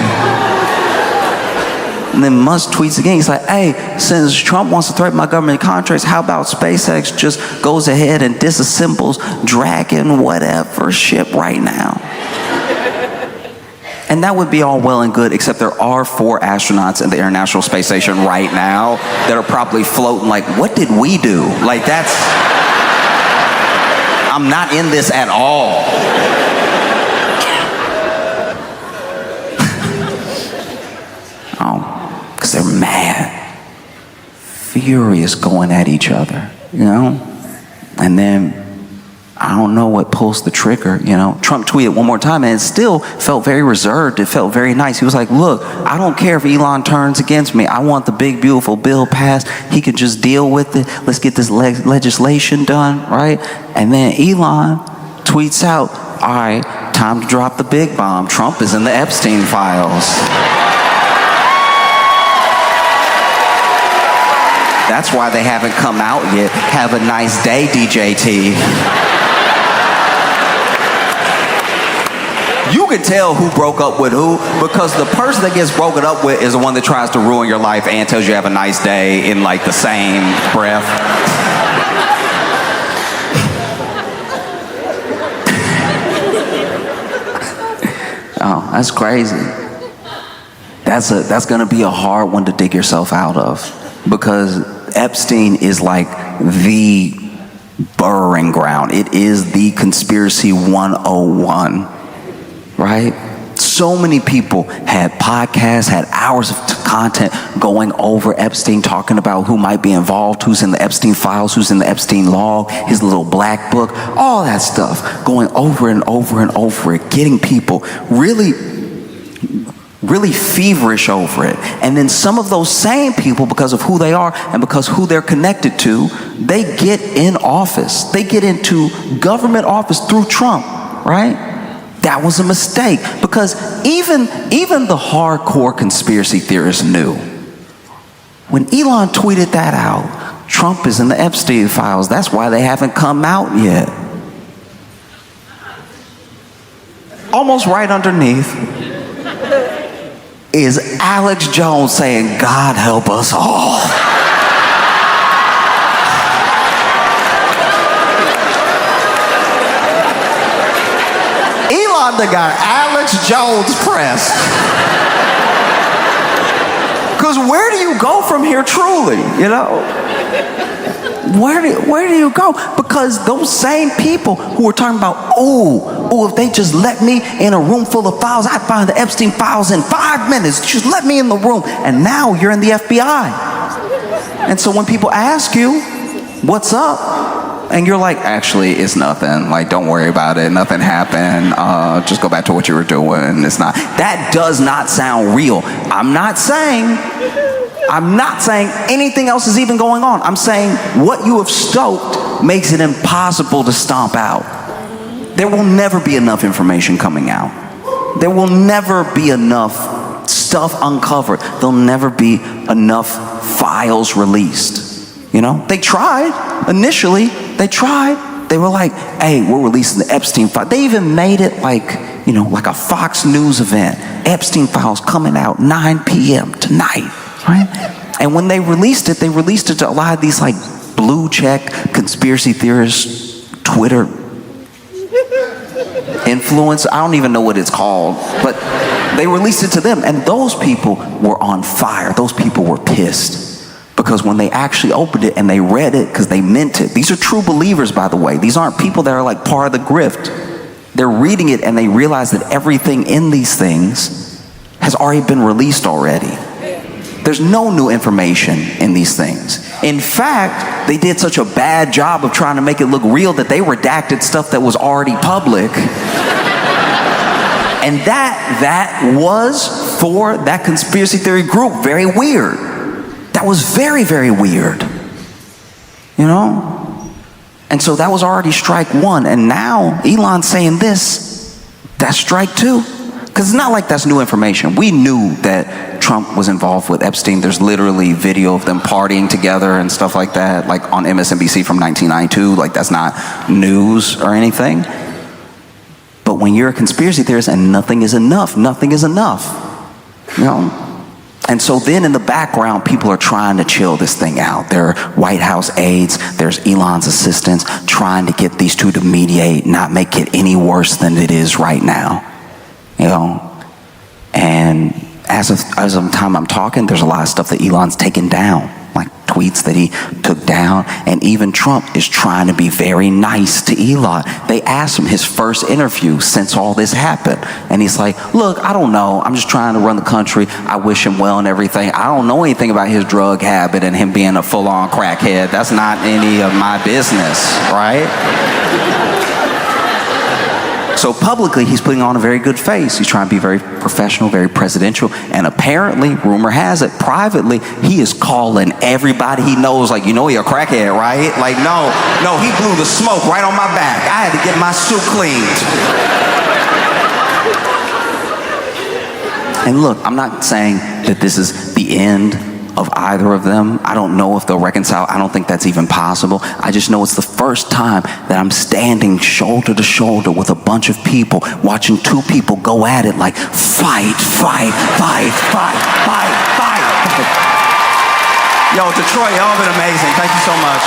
Speaker 1: And then Musk tweets again. He's like, hey, since Trump wants to threaten my government contracts, how about SpaceX just goes ahead and disassembles Dragon whatever ship right now? And that would be all well and good, except there are 4 astronauts in the International Space Station right now that are probably floating like, what did we do? Like that's, I'm not in this at all. Because they're mad, furious, going at each other, you know? And then I don't know what pulls the trigger, Trump tweeted one more time, and it still felt very reserved. It felt very nice. He was like, look, I don't care if Elon turns against me. I want the big, beautiful bill passed. He can just deal with it. Let's get this legislation done, right? And then Elon tweets out, all right, time to drop the big bomb. Trump is in the Epstein files. That's why they haven't come out yet. Have a nice day, DJT. You can tell who broke up with who, because the person that gets broken up with is the one that tries to ruin your life and tells you have a nice day in like the same breath. Oh, that's crazy. That's gonna be a hard one to dig yourself out of, because Epstein is like the burying ground. It is the conspiracy 101, right? So many people had podcasts, had hours of content going over Epstein, talking about who might be involved, who's in the Epstein files, who's in the Epstein log, his little black book, all that stuff, going over and over and over it, getting people really feverish over it. And then some of those same people, because of who they are and because who they're connected to, they get in office. They get into government office through Trump, right? That was a mistake, because even the hardcore conspiracy theorists knew. When Elon tweeted that out, Trump is in the Epstein files. That's why they haven't come out yet. Almost right underneath is Alex Jones saying, God help us all. Elon done got Alex Jones pressed. Because where do you go from here truly, Where do you go? Because those same people who were talking about, if they just let me in a room full of files, I'd find the Epstein files in 5 minutes. Just let me in the room. And now you're in the FBI. And so when people ask you, what's up? And you're like, actually, it's nothing. Like, don't worry about it. Nothing happened. Just go back to what you were doing. It's not. That does not sound real. I'm not saying anything else is even going on. I'm saying what you have stoked makes it impossible to stomp out. There will never be enough information coming out. There will never be enough stuff uncovered. There'll never be enough files released. They tried initially. They were like, hey, we're releasing the Epstein file. They even made it like a Fox News event. Epstein files coming out 9 p.m. tonight. Right? And when they released it to a lot of these like blue check conspiracy theorists, Twitter influence. I don't even know what it's called, but they released it to them. And those people were on fire. Those people were pissed. Because when they actually opened it and they read it, because they meant it. These are true believers, by the way. These aren't people that are like part of the grift. They're reading it and they realize that everything in these things has already been released already. There's no new information in these things. In fact, they did such a bad job of trying to make it look real that they redacted stuff that was already public. And that was, for that conspiracy theory group, very weird. That was very, very weird. And so that was already strike one. And now Elon's saying this, that's strike two. Because it's not like that's new information. We knew that Trump was involved with Epstein. There's literally video of them partying together and stuff like that, like on MSNBC from 1992. Like, that's not news or anything. But when you're a conspiracy theorist and nothing is enough, And so then in the background, people are trying to chill this thing out. There are White House aides, there's Elon's assistants trying to get these two to mediate, not make it any worse than it is right now. And as of the time I'm talking, there's a lot of stuff that Elon's taken down, like tweets that he took down. And even Trump is trying to be very nice to Elon. They asked him his first interview since all this happened. And he's like, look, I don't know. I'm just trying to run the country. I wish him well and everything. I don't know anything about his drug habit and him being a full-on crackhead. That's not any of my business, right? So publicly, he's putting on a very good face. He's trying to be very professional, very presidential. And apparently, rumor has it, privately, he is calling everybody he knows, like, you know he a crackhead, right? Like, no, he blew the smoke right on my back. I had to get my suit cleaned. And look, I'm not saying that this is the end of either of them. I don't know if they'll reconcile. I don't think that's even possible. I just know it's the first time that I'm standing shoulder to shoulder with a bunch of people, watching two people go at it like fight. Yo, Detroit, y'all been amazing. Thank you so much.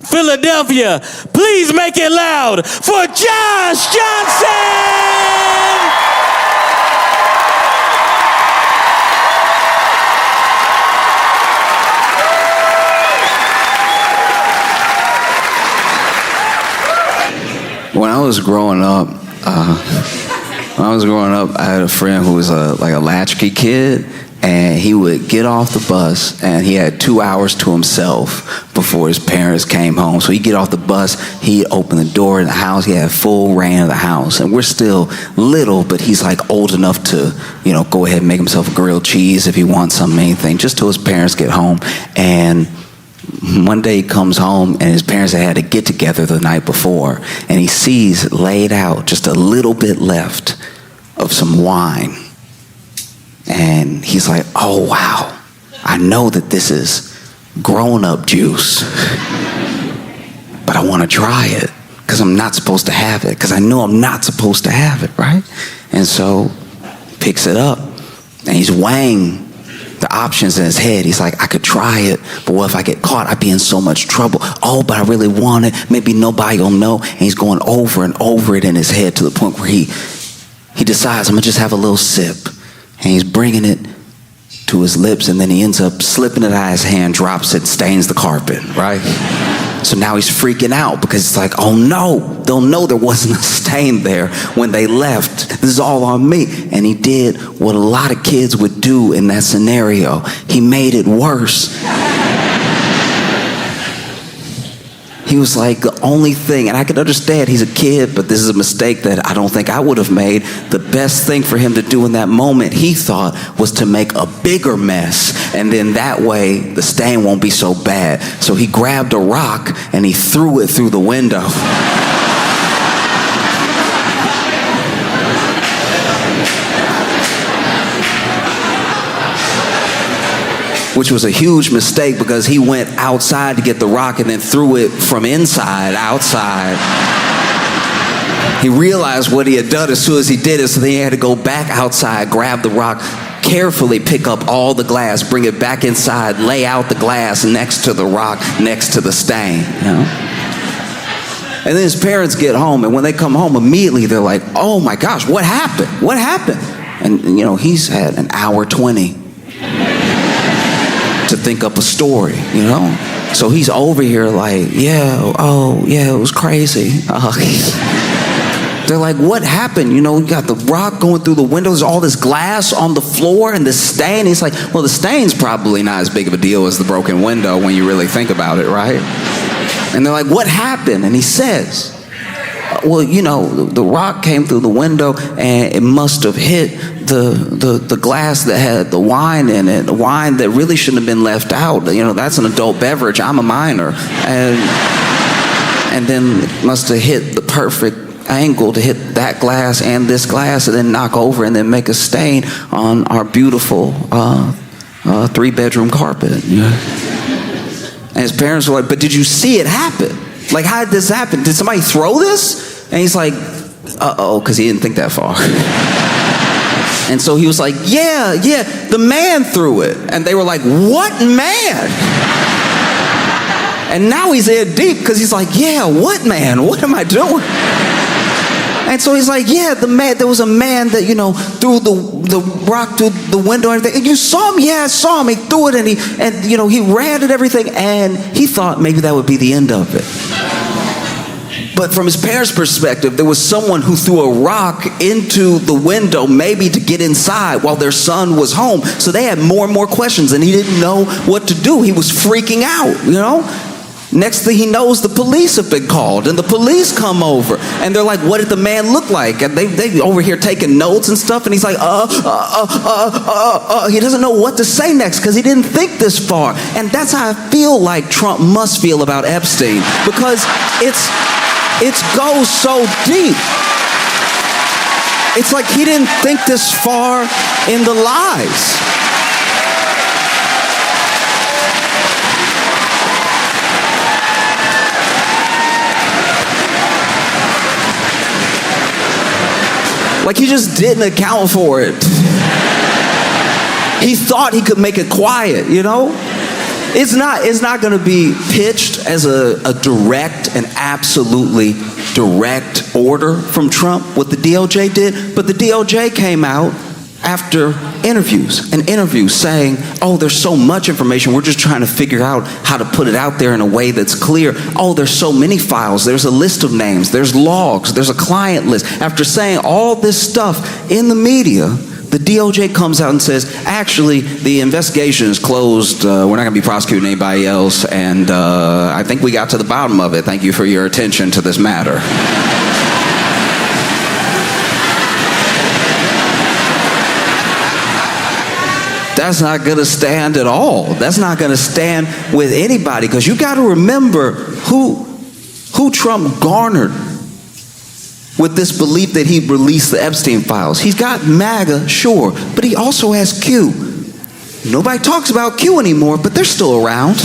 Speaker 2: Philadelphia, please make it loud for Josh Johnson!
Speaker 1: When I was growing up, I had a friend who was like a latchkey kid, and he would get off the bus, and he had 2 hours to himself before his parents came home. So he'd get off the bus, he'd open the door in the house, he had full reign of the house. And we're still little, but he's like old enough to, go ahead and make himself a grilled cheese if he wants something, anything, just till his parents get home. And one day he comes home, and his parents had to get together the night before, and he sees laid out just a little bit left of some wine. And he's like, oh, wow, I know that this is grown-up juice, but I want to try it because I'm not supposed to have it, because I know I'm not supposed to have it, right? And so picks it up, and he's weighing the options in his head. He's like, I could try it, but what if I get caught? I'd be in so much trouble. Oh, but I really want it. Maybe nobody will know. And he's going over and over it in his head to the point where he decides, I'm going to just have a little sip. And he's bringing it to his lips, and then he ends up slipping it out of his hand, drops it, stains the carpet, right? So now he's freaking out because it's like, oh no, they'll know there wasn't a stain there when they left. This is all on me. And he did what a lot of kids would do in that scenario. He made it worse. He was like, the only thing, and I can understand he's a kid, but this is a mistake that I don't think I would have made. The best thing for him to do in that moment, he thought, was to make a bigger mess. And then that way, the stain won't be so bad. So he grabbed a rock and he threw it through the window. Which was a huge mistake because he went outside to get the rock and then threw it from inside outside. He realized what he had done as soon as he did it, so then he had to go back outside, grab the rock, carefully pick up all the glass, bring it back inside, lay out the glass next to the rock, next to the stain. And then his parents get home, and when they come home, immediately they're like, oh my gosh, what happened? What happened? And he's had an hour 20 to think up a story, So he's over here like, it was crazy. They're like, what happened? You got the rock going through the windows, all this glass on the floor and the stain. He's like, well, the stain's probably not as big of a deal as the broken window when you really think about it, right? And they're like, what happened? And he says, well, the rock came through the window and it must have hit the glass that had the wine in it, the wine that really shouldn't have been left out. That's an adult beverage. I'm a minor. And then it must have hit the perfect angle to hit that glass and this glass and then knock over and then make a stain on our beautiful 3-bedroom carpet. And his parents were like, but did you see it happen? Like, how did this happen? Did somebody throw this? And he's like, uh-oh, because he didn't think that far. And so he was like, yeah, the man threw it. And they were like, what man? And now he's in deep because he's like, yeah, what man? What am I doing? And so he's like, yeah, there was a man that, threw the rock through the window and everything. And you saw him? Yeah, I saw him. He threw it and he ran and everything. And he thought maybe that would be the end of it. But from his parents' perspective, there was someone who threw a rock into the window, maybe to get inside while their son was home. So they had more and more questions, and he didn't know what to do. He was freaking out, you know? Next thing he knows, the police have been called, and the police come over, and they're like, what did the man look like? And they over here taking notes and stuff, and he's like, he doesn't know what to say next because he didn't think this far. And that's how I feel like Trump must feel about Epstein, because it goes so deep. It's like he didn't think this far in the lies. Like he just didn't account for it. He thought he could make it quiet, you know? It's not going to be pitched as a direct and absolutely direct order from Trump, what the DOJ did, but the DOJ came out after interviews saying, oh, there's so much information, we're just trying to figure out how to put it out there in a way that's clear. Oh, there's so many files, there's a list of names, there's logs, there's a client list. After saying all this stuff in the media, the DOJ comes out and says, actually, the investigation is closed, we're not going to be prosecuting anybody else, and I think we got to the bottom of it. Thank you for your attention to this matter. That's not going to stand at all. That's not going to stand with anybody, because you got to remember who Trump garnered with this belief that he released the Epstein files. He's got MAGA, sure, but he also has Q. Nobody talks about Q anymore, but they're still around.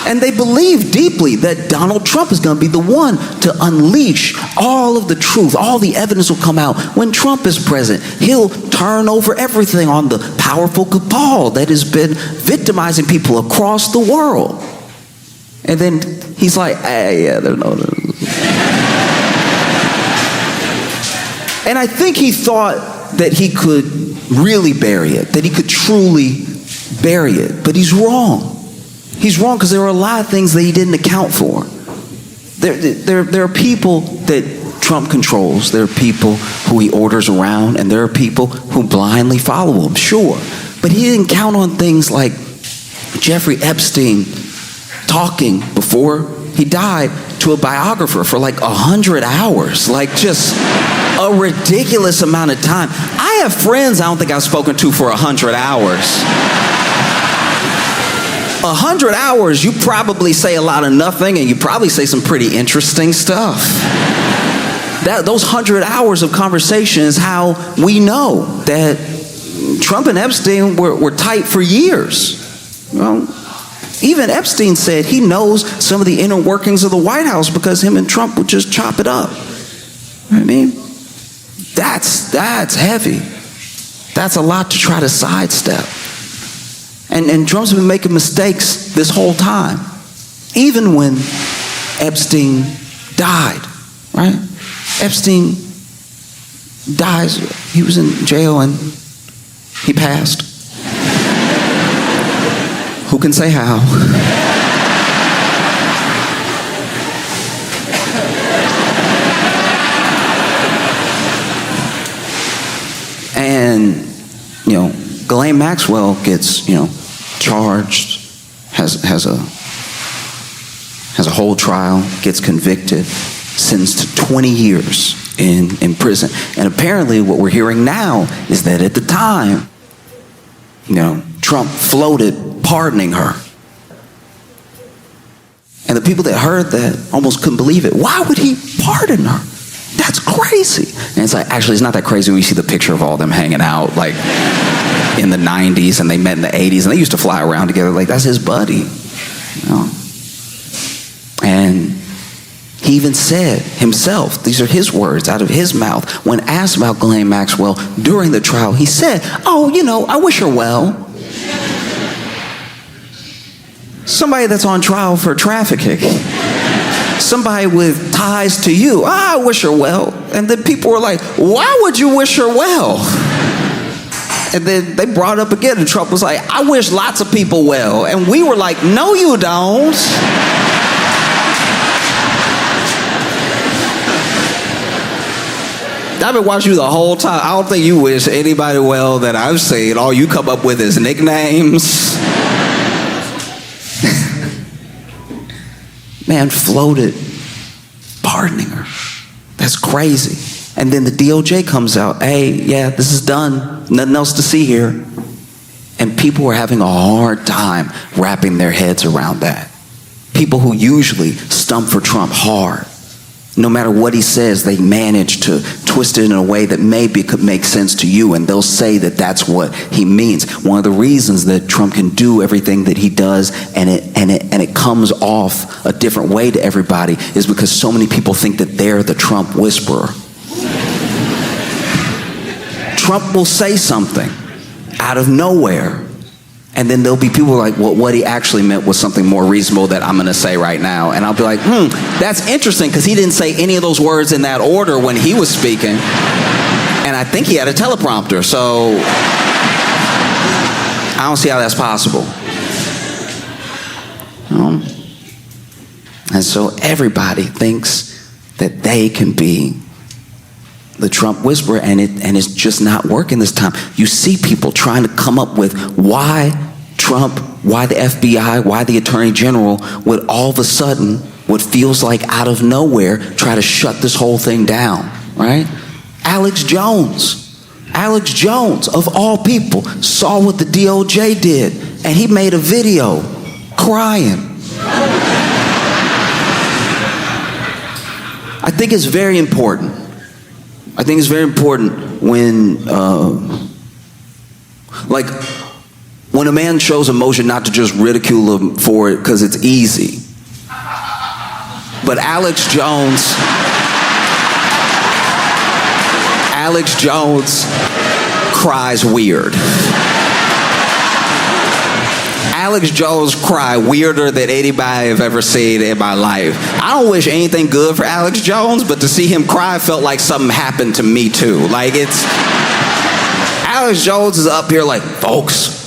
Speaker 1: And they believe deeply that Donald Trump is going to be the one to unleash all of the truth. All the evidence will come out. When Trump is president, he'll turn over everything on the powerful cabal that has been victimizing people across the world. And then he's like, hey, yeah, there's no. And I think he thought that he could really bury it, that he could truly bury it. But he's wrong. He's wrong, because there are a lot of things that he didn't account for. There are people that Trump controls. There are people who he orders around, and there are people who blindly follow him, sure. But he didn't count on things like Jeffrey Epstein talking before he died to a biographer for like 100 hours. Like just a ridiculous amount of time. I have friends I don't think I've spoken to for 100 hours. 100 hours, you probably say a lot of nothing, and you probably say some pretty interesting stuff. Those 100 hours of conversation is how we know that Trump and Epstein were tight for years. Well, even Epstein said he knows some of the inner workings of the White House because him and Trump would just chop it up. You know what I mean? That's heavy. That's a lot to try to sidestep. And Trump's been making mistakes this whole time. Even when Epstein died, right? Epstein dies, he was in jail and he passed. Who can say how? And, you know, Ghislaine Maxwell gets, you know, charged, has a whole trial, gets convicted, sentenced to 20 years in prison. And apparently what we're hearing now is that at the time, you know, Trump floated pardoning her. And the people that heard that almost couldn't believe it. Why would he pardon her? That's crazy. And it's like, actually, it's not that crazy when you see the picture of all them hanging out, like, in the 90s, and they met in the 80s, and they used to fly around together. Like, that's his buddy. You know? And he even said himself, these are his words out of his mouth, when asked about Ghislaine Maxwell during the trial, he said, oh, you know, I wish her well. Somebody that's on trial for trafficking. Somebody with ties to you. I wish her well. And then people were like, why would you wish her well? And then they brought it up again, and Trump was like, I wish lots of people well. And we were like, no, you don't. I've been watching you the whole time. I don't think you wish anybody well that I've seen. All you come up with is nicknames. Man floated pardoning her. That's crazy. And then the DOJ comes out. Hey, yeah, this is done. Nothing else to see here. And people are having a hard time wrapping their heads around that. People who usually stump for Trump hard. No matter what he says, they manage to twist it in a way that maybe could make sense to you, and they'll say that that's what he means. One of the reasons that Trump can do everything that he does and it comes off a different way to everybody is because so many people think that they're the Trump whisperer. Trump will say something out of nowhere, and then there'll be people like, well, what he actually meant was something more reasonable that I'm going to say right now. And I'll be like, that's interesting, because he didn't say any of those words in that order when he was speaking. And I think he had a teleprompter, so I don't see how that's possible. And so everybody thinks that they can be the Trump whisperer, and it's just not working this time. You see people trying to come up with why Trump, why the FBI, why the Attorney General would all of a sudden, what feels like out of nowhere, try to shut this whole thing down, right? Alex Jones, of all people, saw what the DOJ did, and he made a video crying. I think it's very important. When a man shows emotion, not to just ridicule him for it because it's easy. But Alex Jones cries weird. Alex Jones cry weirder than anybody I've ever seen in my life. I don't wish anything good for Alex Jones, but to see him cry felt like something happened to me too. Like, it's Alex Jones is up here like, folks.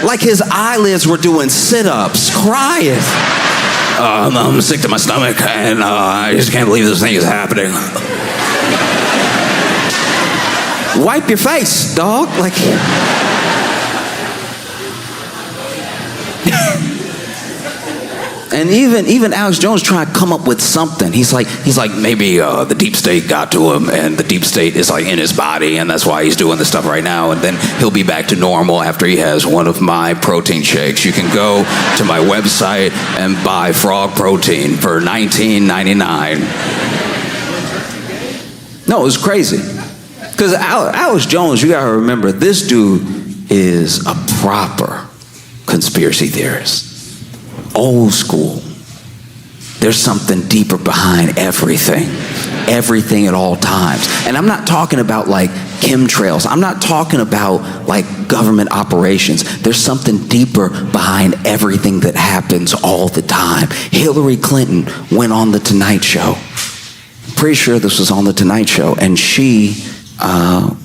Speaker 1: Like his eyelids were doing sit-ups, crying. I'm sick to my stomach, and I just can't believe this thing is happening. Wipe your face, dog. Like, and even Alex Jones trying to come up with something. He's like maybe the deep state got to him, and the deep state is like in his body, and that's why he's doing this stuff right now. And then he'll be back to normal after he has one of my protein shakes. You can go to my website and buy frog protein for $19.99. No, it was crazy. Because Alex Jones, you gotta remember, this dude is a proper conspiracy theorist. Old school. There's something deeper behind everything at all times. And I'm not talking about like chemtrails. I'm not talking about like government operations. There's something deeper behind everything that happens all the time. Hillary Clinton went on The Tonight Show. Pretty sure this was on The Tonight Show, and she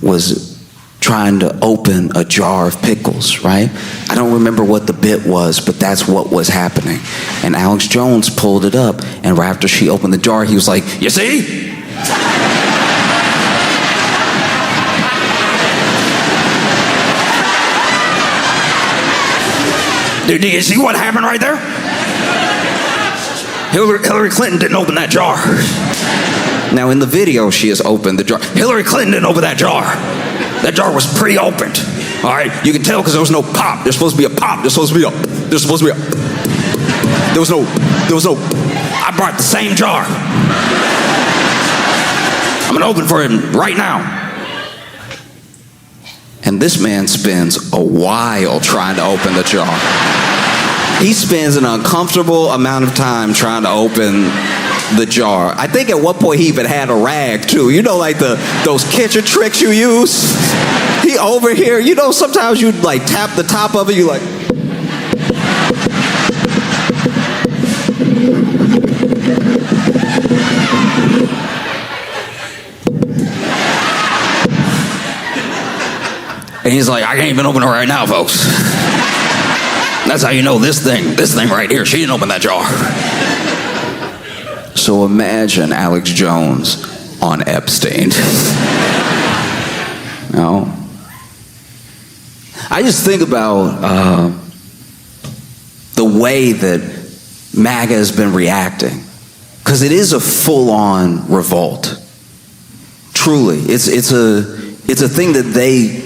Speaker 1: was trying to open a jar of pickles, right? I don't remember what the bit was, but that's what was happening. And Alex Jones pulled it up, and right after she opened the jar, he was like, you see? Do you see what happened right there? Hillary Clinton didn't open that jar. Now, in the video, she has opened the jar. Hillary Clinton didn't open that jar. That jar was pre-opened. All right? You can tell because there was no pop. There's supposed to be a pop. There was no, I brought the same jar. I'm going to open for him right now. And this man spends a while trying to open the jar. He spends an uncomfortable amount of time trying to open the jar. I think at one point he even had a rag too. You know, like those kitchen tricks you use? He over here, you know, sometimes you like tap the top of it, you like. And he's like, I can't even open it right now, folks. That's how you know this thing right here, she didn't open that jar. So imagine Alex Jones on Epstein. No. I just think about the way that MAGA has been reacting, because it is a full-on revolt. Truly, it's a thing that they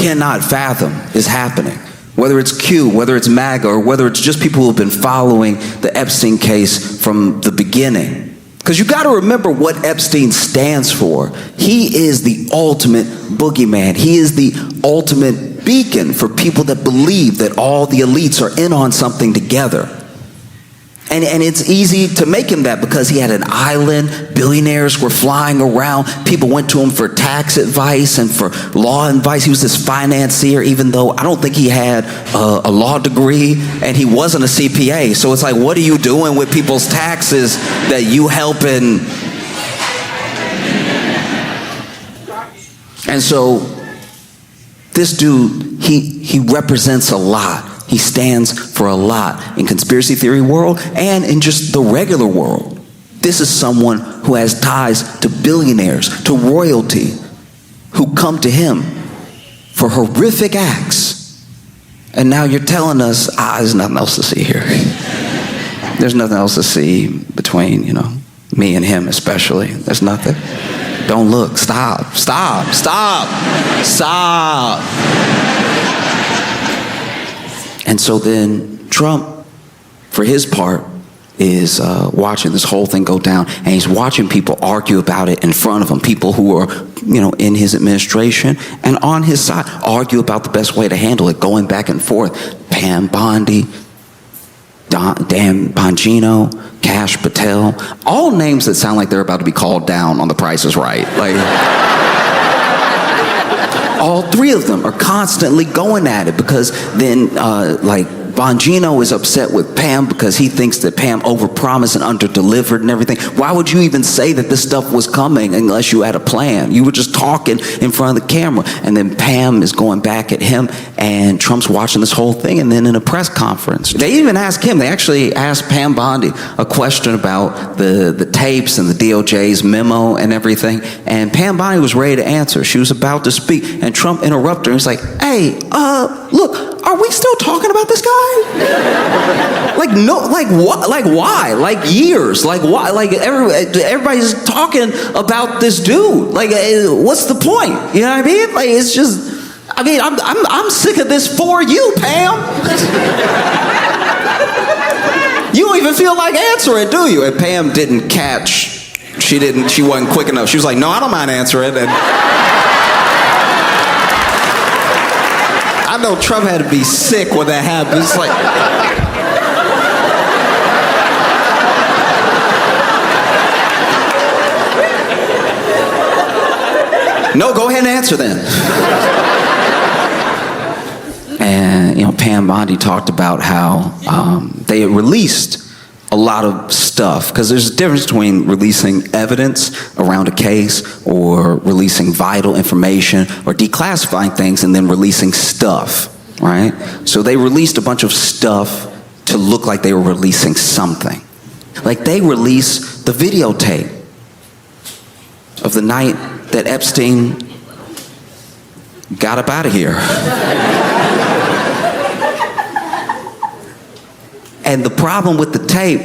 Speaker 1: cannot fathom is happening. Whether it's Q, whether it's MAGA, or whether it's just people who have been following the Epstein case from the beginning. Because you got to remember what Epstein stands for. He is the ultimate boogeyman. He is the ultimate beacon for people that believe that all the elites are in on something together. And it's easy to make him that because he had an island, billionaires were flying around, people went to him for tax advice and for law advice. He was this financier, even though I don't think he had a law degree and he wasn't a CPA. So it's like, what are you doing with people's taxes that you helping? And so this dude, he represents a lot. He stands for a lot in conspiracy theory world and in just the regular world. This is someone who has ties to billionaires, to royalty, who come to him for horrific acts. And now you're telling us, there's nothing else to see here. There's nothing else to see between, me and him especially. There's nothing. Don't look. Stop. Stop. Stop. Stop. And so then Trump, for his part, is watching this whole thing go down, and he's watching people argue about it in front of him, people who are, in his administration and on his side, argue about the best way to handle it, going back and forth. Pam Bondi, Dan Bongino, Kash Patel, all names that sound like they're about to be called down on The Price is Right. All three of them are constantly going at it because then, Bongino is upset with Pam because he thinks that Pam overpromised and underdelivered and everything. Why would you even say that this stuff was coming unless you had a plan? You were just talking in front of the camera. And then Pam is going back at him, and Trump's watching this whole thing. And then in a press conference, they even asked him, they actually asked Pam Bondi a question about the tapes and the DOJ's memo and everything. And Pam Bondi was ready to answer. She was about to speak, and Trump interrupted her. He's like, hey, look, are we still talking about this guy? What? Why? Years? Why? Everybody's talking about this dude. What's the point? You know what I mean? It's just, I'm sick of this for you, Pam. You don't even feel like answering, do you? And Pam didn't catch. She wasn't quick enough. She was like, no, I don't mind answering. And I know Trump had to be sick when that happened. It's like, no, go ahead and answer then. And Pam Bondi talked about how they had released a lot of stuff, because there's a difference between releasing evidence around a case or releasing vital information or declassifying things and then releasing stuff, right? So they released a bunch of stuff to look like they were releasing something. They released the videotape of the night that Epstein got up out of here. And the problem with the tape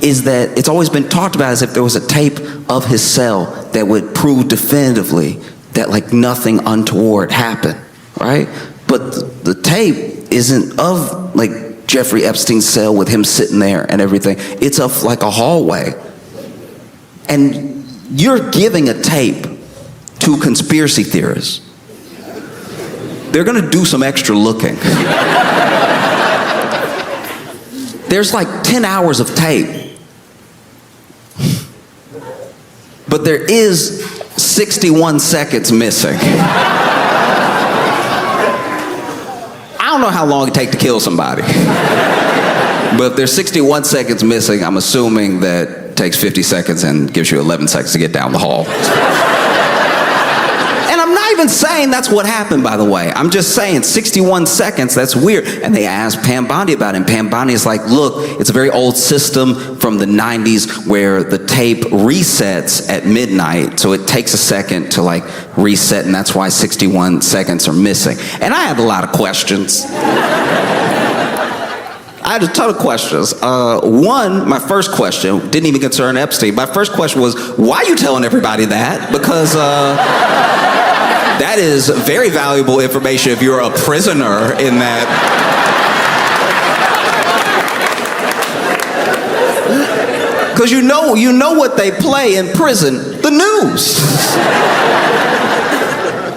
Speaker 1: is that it's always been talked about as if there was a tape of his cell that would prove definitively that nothing untoward happened, right? But the tape isn't of Jeffrey Epstein's cell with him sitting there and everything. It's of a hallway. And you're giving a tape to conspiracy theorists. They're gonna do some extra looking. There's 10 hours of tape. But there is 61 seconds missing. I don't know how long it takes to kill somebody. But if there's 61 seconds missing, I'm assuming that it takes 50 seconds and gives you 11 seconds to get down the hall. And I'm not even saying that's what happened, by the way. I'm just saying 61 seconds, that's weird. And they asked Pam Bondi about it, and Pam Bondi is like, look, it's a very old system from the 90s where the tape resets at midnight, so it takes a second to like reset, and that's why 61 seconds are missing. And I had a lot of questions. I had a ton of questions. One, my first question, didn't even concern Epstein. My first question was, why are you telling everybody that? Because that is very valuable information if you're a prisoner in that. Because you know what they play in prison, the news.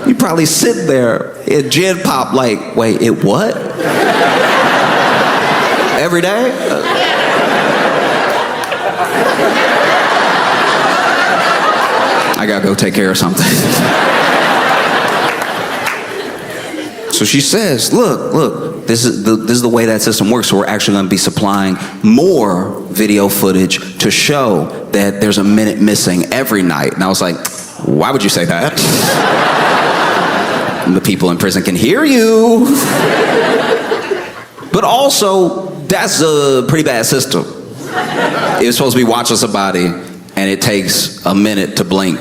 Speaker 1: You probably sit there in Gen Pop like, wait, it what? Every day? I gotta go take care of something. So she says, look, this is the way that system works. So we're actually gonna be supplying more video footage to show that there's a minute missing every night. And I was like, why would you say that? And the people in prison can hear you. But also, that's a pretty bad system. You're supposed to be watching somebody and it takes a minute to blink.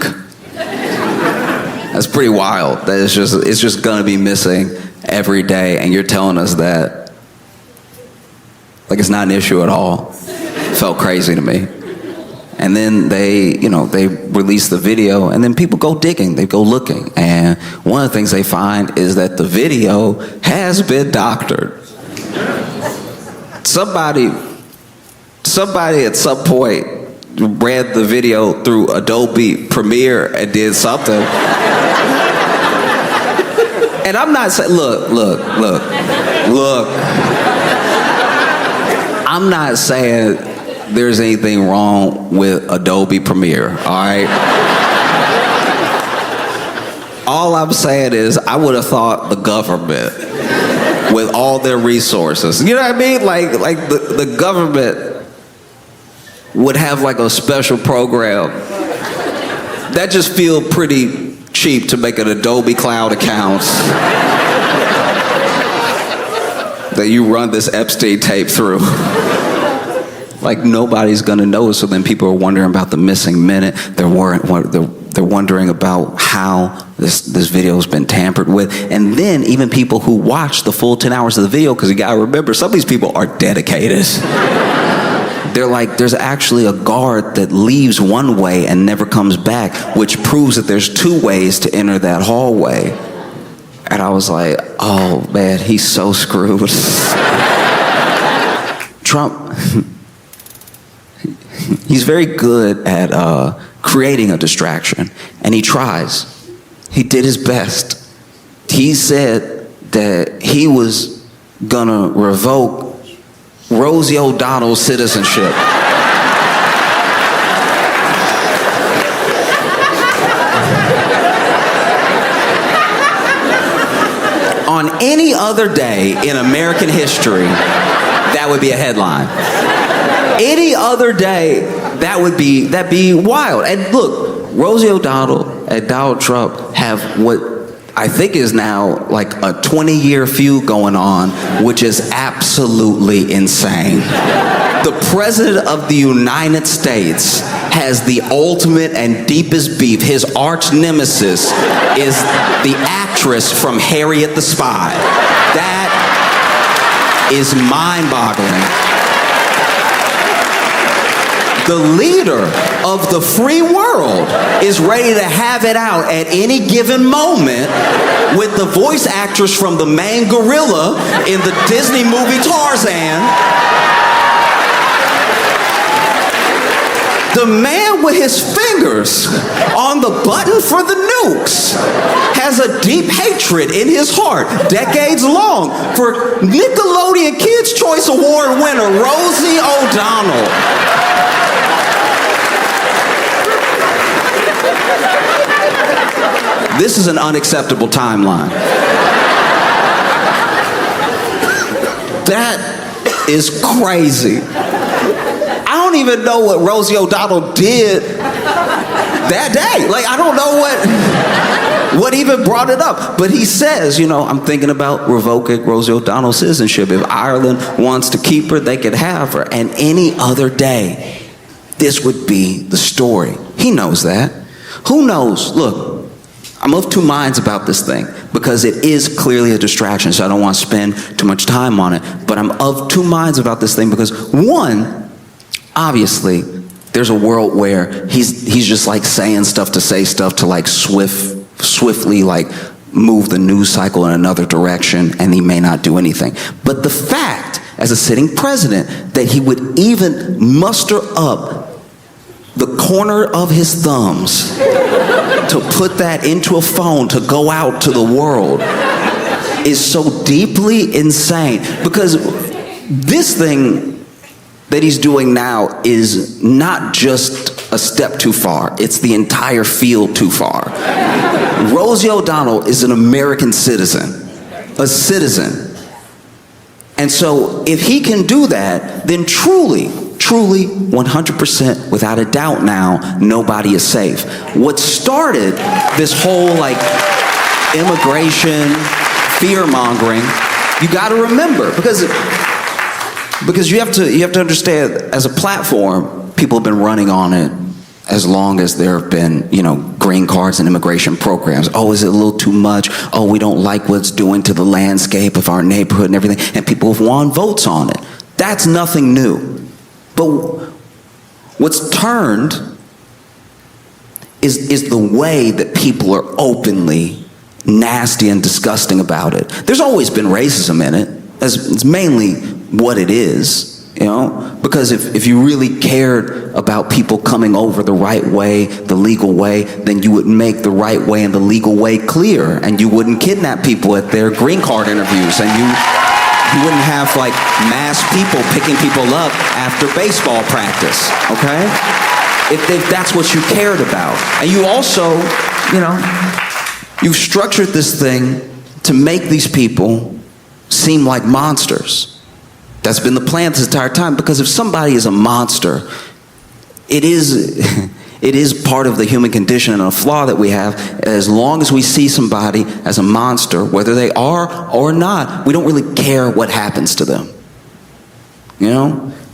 Speaker 1: That's pretty wild. That it's just gonna be missing every day, and you're telling us that like it's not an issue at all. Felt crazy to me. And then they release the video, and then people go digging, they go looking, and one of the things they find is that the video has been doctored. Somebody at some point read the video through Adobe Premiere and did something. And I'm not saying, look. I'm not saying there's anything wrong with Adobe Premiere, all right? All I'm saying is I would have thought the government, with all their resources, you know what I mean? Like the government would have like a special program. That just feel pretty cheap to make an Adobe Cloud account that you run this Epstein tape through. Like nobody's gonna know, so then people are wondering about the missing minute. They're wondering about how this video's been tampered with. And then even people who watch the full 10 hours of the video, because you gotta remember, some of these people are dedicated. They're like, there's actually a guard that leaves one way and never comes back, which proves that there's two ways to enter that hallway. And I was like, oh man, he's so screwed. Trump, he's very good at creating a distraction, and he tries. He did his best. He said that he was gonna revoke Rosie O'Donnell's citizenship. On any other day in American history, that would be a headline. Any other day, that'd be wild. And look, Rosie O'Donnell and Donald Trump have what I think is now like a 20-year feud going on, which is absolutely insane. The President of the United States has the ultimate and deepest beef. His arch nemesis is the actress from Harriet the Spy. That is mind-boggling. The leader of the free world is ready to have it out at any given moment with the voice actress from the main gorilla in the Disney movie Tarzan. The man with his fingers on the button for the nukes has a deep hatred in his heart, decades long, for Nickelodeon Kids' Choice Award winner Rosie O'Donnell. This is an unacceptable timeline. That is crazy. I don't even know what Rosie O'Donnell did that day. Like, I don't know what even brought it up? But he says, I'm thinking about revoking Rosie O'Donnell's citizenship. If Ireland wants to keep her, they could have her. And any other day, this would be the story. He knows that. Who knows? Look, I'm of two minds about this thing because it is clearly a distraction, so I don't want to spend too much time on it. But I'm of two minds about this thing because, one, obviously, there's a world where he's just like saying stuff to say stuff to like swiftly like move the news cycle in another direction, and he may not do anything. But the fact, as a sitting president, that he would even muster up the corner of his thumbs to put that into a phone to go out to the world is so deeply insane. Because this thing that he's doing now is not just a step too far, it's the entire field too far. Rosie O'Donnell is an American citizen, a citizen. And so if he can do that, then truly, 100% without a doubt now, nobody is safe. What started this whole like immigration, fear-mongering, you gotta remember, because you have to understand, as a platform, people have been running on it as long as there have been, green cards and immigration programs. Oh, is it a little too much? Oh, we don't like what it's doing to the landscape of our neighborhood and everything. And people have won votes on it. That's nothing new. But what's turned is the way that people are openly nasty and disgusting about it. There's always been racism in it. It's mainly what it is, because if you really cared about people coming over the right way, the legal way, then you would make the right way and the legal way clear, and you wouldn't kidnap people at their green card interviews, and you wouldn't have like mass people picking people up after baseball practice, okay? If that's what you cared about. And you also, you've structured this thing to make these people seem like monsters. That's been the plan this entire time, because if somebody is a monster, it is part of the human condition and a flaw that we have. As long as we see somebody as a monster, whether they are or not, we don't really care what happens to them.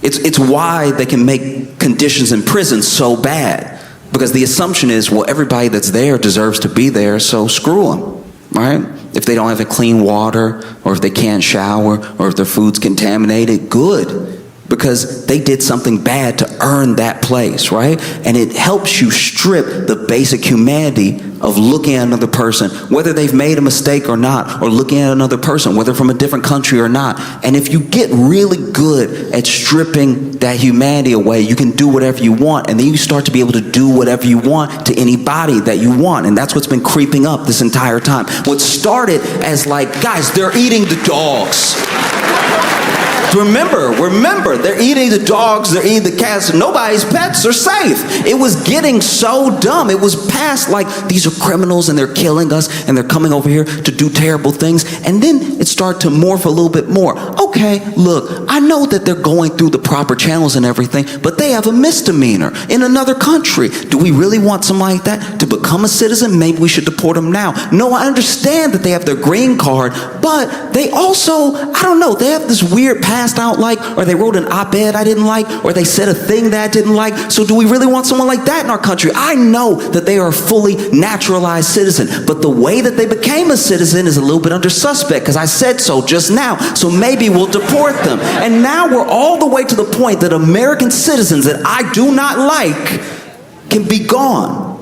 Speaker 1: It's why they can make conditions in prison so bad, because the assumption is, well, everybody that's there deserves to be there, so screw them, right? If they don't have a clean water, or if they can't shower, or if their food's contaminated, good. Because they did something bad to earn that place, right? And it helps you strip the basic humanity of looking at another person, whether they've made a mistake or not, or looking at another person, whether from a different country or not. And if you get really good at stripping that humanity away, you can do whatever you want, and then you start to be able to do whatever you want to anybody that you want. And that's what's been creeping up this entire time. What started as like, guys, they're eating the dogs. Remember, they're eating the dogs, they're eating the cats, nobody's pets are safe. It was getting so dumb. It was past like, these are criminals and they're killing us and they're coming over here to do terrible things. And then it started to morph a little bit more. Okay, look, I know that they're going through the proper channels and everything, but they have a misdemeanor in another country. Do we really want somebody like that to become a citizen? Maybe we should deport them now. No, I understand that they have their green card, but they also, I don't know, they have this weird past I don't like, or they wrote an op-ed I didn't like, or they said a thing that I didn't like. So do we really want someone like that in our country? I know that they are a fully naturalized citizen, but the way that they became a citizen is a little bit under suspect, because I said so just now. So maybe we'll deport them. And now we're all the way to the point that American citizens that I do not like can be gone.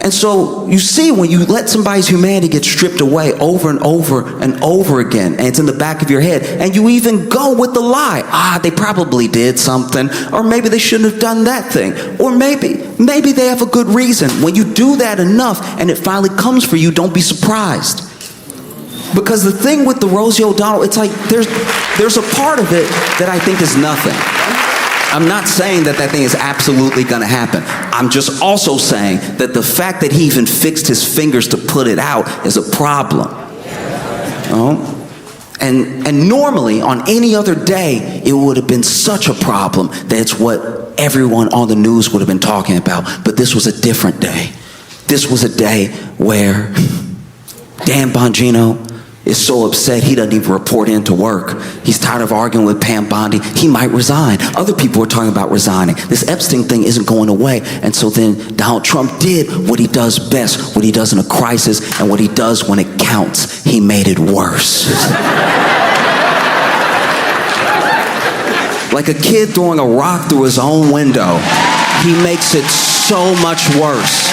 Speaker 1: And so you see, when you let somebody's humanity get stripped away over and over and over again, and it's in the back of your head, and you even go with the lie, they probably did something, or maybe they shouldn't have done that thing, or maybe they have a good reason. When you do that enough and it finally comes for you, don't be surprised. Because the thing with the Rosie O'Donnell, it's like there's a part of it that I think is nothing. I'm not saying that thing is absolutely going to happen. I'm just also saying that the fact that he even fixed his fingers to put it out is a problem. And normally, on any other day, it would have been such a problem that it's what everyone on the news would have been talking about. But this was a different day. This was a day where Dan Bongino is so upset he doesn't even report into work. He's tired of arguing with Pam Bondi. He might resign. Other people are talking about resigning. This Epstein thing isn't going away. And so then Donald Trump did what he does best, what he does in a crisis, and what he does when it counts. He made it worse. Like a kid throwing a rock through his own window, he makes it so much worse.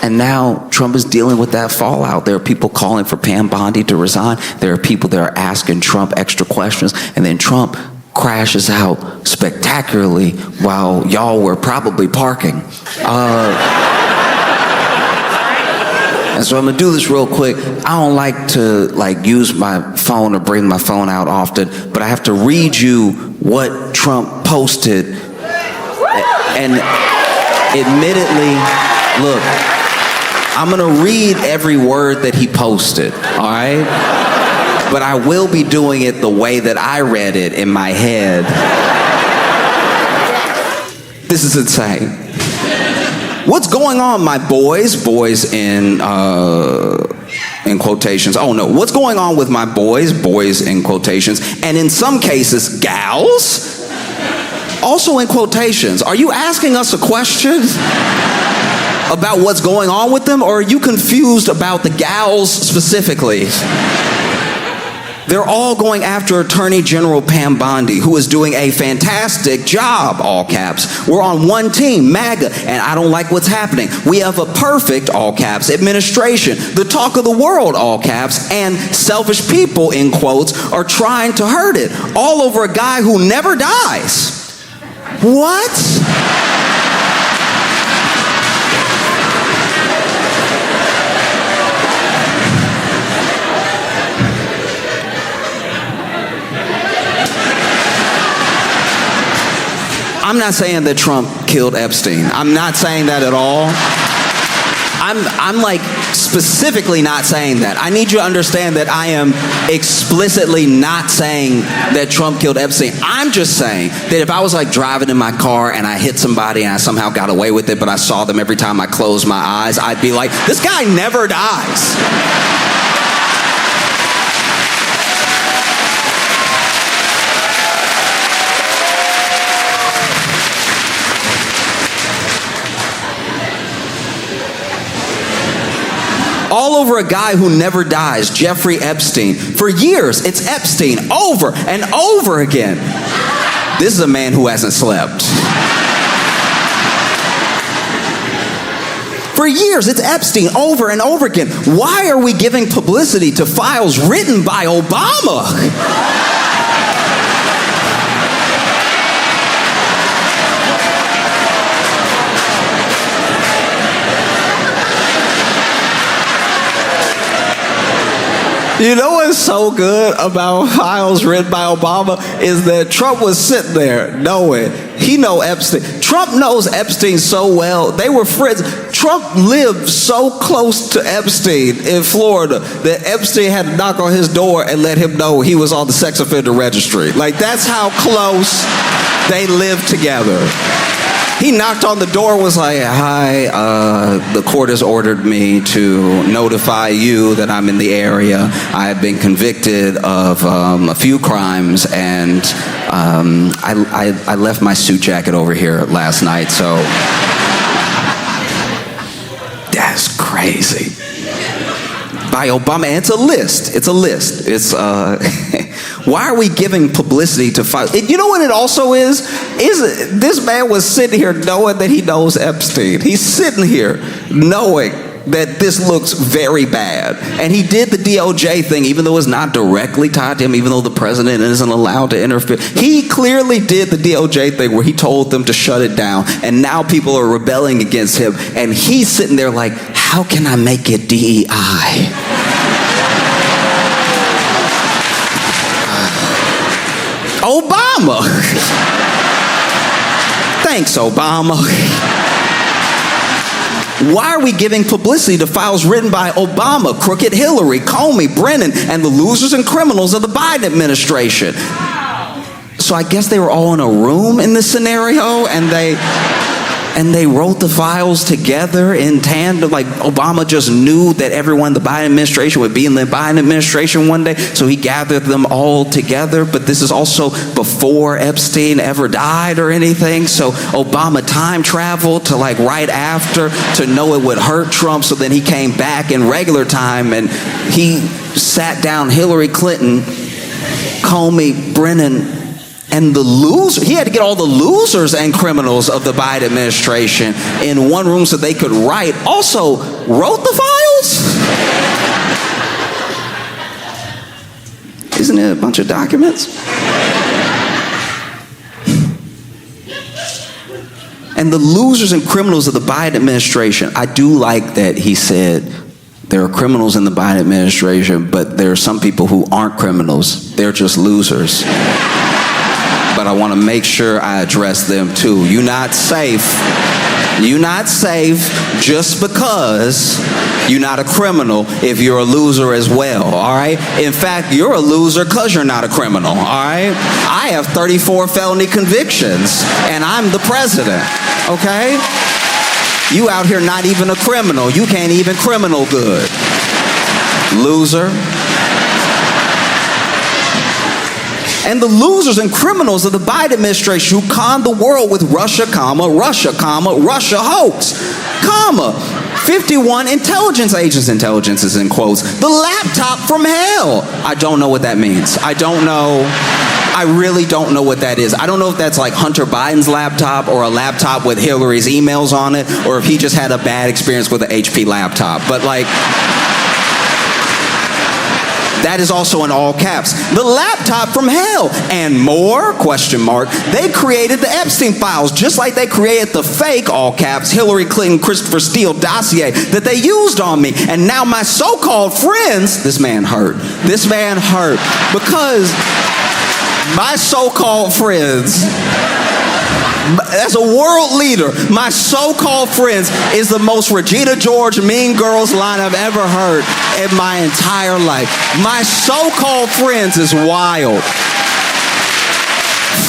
Speaker 1: And now Trump is dealing with that fallout. There are people calling for Pam Bondi to resign. There are people that are asking Trump extra questions. And then Trump crashes out spectacularly while y'all were probably parking. And so I'm gonna do this real quick. I don't like to use my phone or bring my phone out often, but I have to read you what Trump posted. And admittedly, look, I'm gonna read every word that he posted, all right? But I will be doing it the way that I read it in my head. This is insane. What's going on, my boys? Boys in quotations. Oh no, what's going on with my boys? Boys in quotations. And in some cases, gals? Also in quotations. Are you asking us a question about what's going on with them, or are you confused about the gals specifically? They're all going after Attorney General Pam Bondi, who is doing a fantastic job, all caps. We're on one team, MAGA, and I don't like what's happening. We have a perfect, all caps, administration. The talk of the world, all caps, and selfish people, in quotes, are trying to hurt it. All over a guy who never dies. What? I'm not saying that Trump killed Epstein. I'm not saying that at all. I'm like specifically not saying that. I need you to understand that I am explicitly not saying that Trump killed Epstein. I'm just saying that if I was like driving in my car and I hit somebody and I somehow got away with it, but I saw them every time I closed my eyes, I'd be like, this guy never dies. All over a guy who never dies, Jeffrey Epstein. For years, it's Epstein over and over again. This is a man who hasn't slept. For years, it's Epstein over and over again. Why are we giving publicity to files written by Obama? You know what's so good about files written by Obama is that Trump was sitting there knowing he know Epstein. Trump knows Epstein so well. They were friends. Trump lived so close to Epstein in Florida that Epstein had to knock on his door and let him know he was on the sex offender registry. Like, that's how close they lived together. He knocked on the door, was like, hi, the court has ordered me to notify you that I'm in the area. I have been convicted of a few crimes, and I left my suit jacket over here last night, so that's crazy. By Obama, and it's a list. It's why are we giving publicity to files? You know what it also is this man was sitting here knowing that he knows Epstein. He's sitting here knowing that this looks very bad. And he did the DOJ thing, even though it's not directly tied to him, even though the president isn't allowed to interfere. He clearly did the DOJ thing where he told them to shut it down. And now people are rebelling against him. And he's sitting there like, how can I make it DEI? Obama. Thanks, Obama. Why are we giving publicity to files written by Obama, Crooked Hillary, Comey, Brennan, and the losers and criminals of the Biden administration? So I guess they were all in a room in this scenario, and they And they wrote the files together in tandem. Like Obama just knew that everyone in the Biden administration would be in the Biden administration one day, so he gathered them all together. But this is also before Epstein ever died or anything. So Obama time traveled to like right after to know it would hurt Trump. So then he came back in regular time and he sat down Hillary Clinton, Comey, Brennan, and the loser. He had to get all the losers and criminals of the Biden administration in one room so they could write. Also, wrote the files? Isn't it a bunch of documents? And the losers and criminals of the Biden administration, I do like that he said there are criminals in the Biden administration, but there are some people who aren't criminals. They're just losers. But I want to make sure I address them too. You're not safe. You're not safe just because you're not a criminal if you're a loser as well, all right? In fact, you're a loser because you're not a criminal, all right? I have 34 felony convictions, and I'm the president, okay? You out here not even a criminal. You can't even criminal good. Loser. And the losers and criminals of the Biden administration who conned the world with Russia, Russia hoax, 51 intelligence agents, intelligence is in quotes, the laptop from hell. I don't know what that means. I don't know. I really don't know what that is. I don't know if that's like Hunter Biden's laptop or a laptop with Hillary's emails on it, or if he just had a bad experience with an HP laptop. But like, that is also in all caps. The laptop from hell and more, question mark. They created the Epstein files just like they created the fake, all caps, Hillary Clinton, Christopher Steele dossier that they used on me. And now my so-called friends, this man hurt because my so-called friends, as a world leader, my so-called friends is the most Regina George Mean Girls line I've ever heard in my entire life. My so-called friends is wild.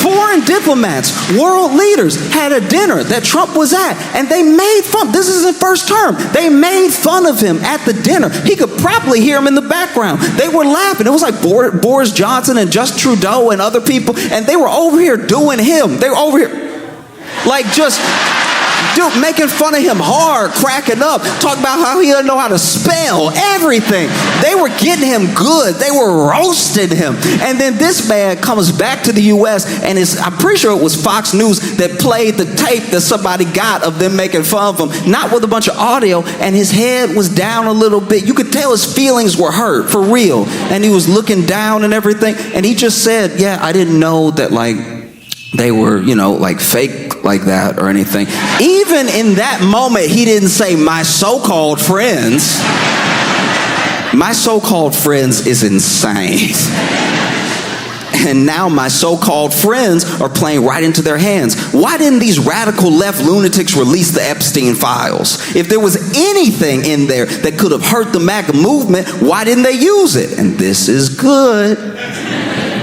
Speaker 1: Foreign diplomats, world leaders had a dinner that Trump was at, and they made fun. This is his first term. They made fun of him at the dinner. He could probably hear him in the background. They were laughing. It was like Boris Johnson and Justin Trudeau and other people, and they were over here doing him. They were over here like just making fun of him hard, cracking up, talking about how he doesn't know how to spell, everything. They were getting him good. They were roasting him. And then this man comes back to the U.S. and I'm pretty sure it was Fox News that played the tape that somebody got of them making fun of him, not with a bunch of audio, and his head was down a little bit. You could tell his feelings were hurt, for real. And he was looking down and everything. And he just said, yeah, I didn't know that, like, they were, like fake like that or anything. Even in that moment, he didn't say my so-called friends. My so-called friends is insane. And now my so-called friends are playing right into their hands. Why didn't these radical left lunatics release the Epstein files? If there was anything in there that could have hurt the MAGA movement, why didn't they use it? And this is good.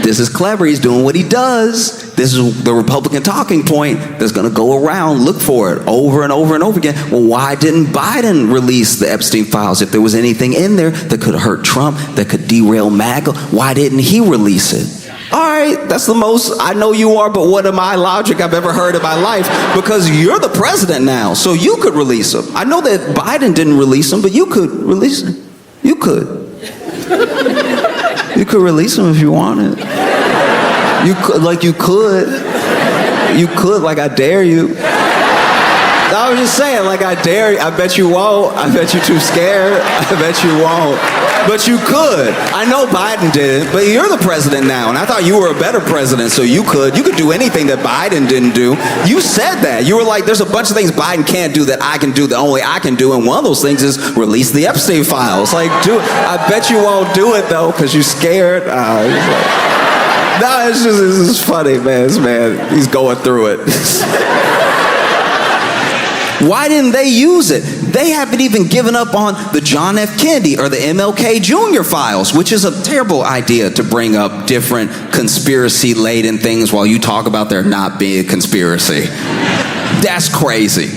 Speaker 1: This is clever. He's doing what he does. This is the Republican talking point that's going to go around. Look for it over and over and over again. Well, why didn't Biden release the Epstein files? If there was anything in there that could hurt Trump, that could derail MAGA, why didn't he release it? All right, that's the most I know you are, but what am I logic I've ever heard in my life? Because you're the president now, so you could release them. I know that Biden didn't release them, but you could release them. You could. You could release them if you wanted. You could, like I dare you. I was just saying, like, I dare you. I bet you won't. I bet you're too scared. I bet you won't. But you could. I know Biden did, but you're the president now, and I thought you were a better president, so you could do anything that Biden didn't do. You said that. You were like, there's a bunch of things Biden can't do that I can do, that only I can do, and one of those things is release the Epstein files. Like, do it. I bet you won't do it, though, because you're scared. No, it's just funny, man. This man, he's going through it. Why didn't they use it? They haven't even given up on the John F. Kennedy or the MLK Jr. files, which is a terrible idea to bring up different conspiracy-laden things while you talk about there not being a conspiracy. That's crazy.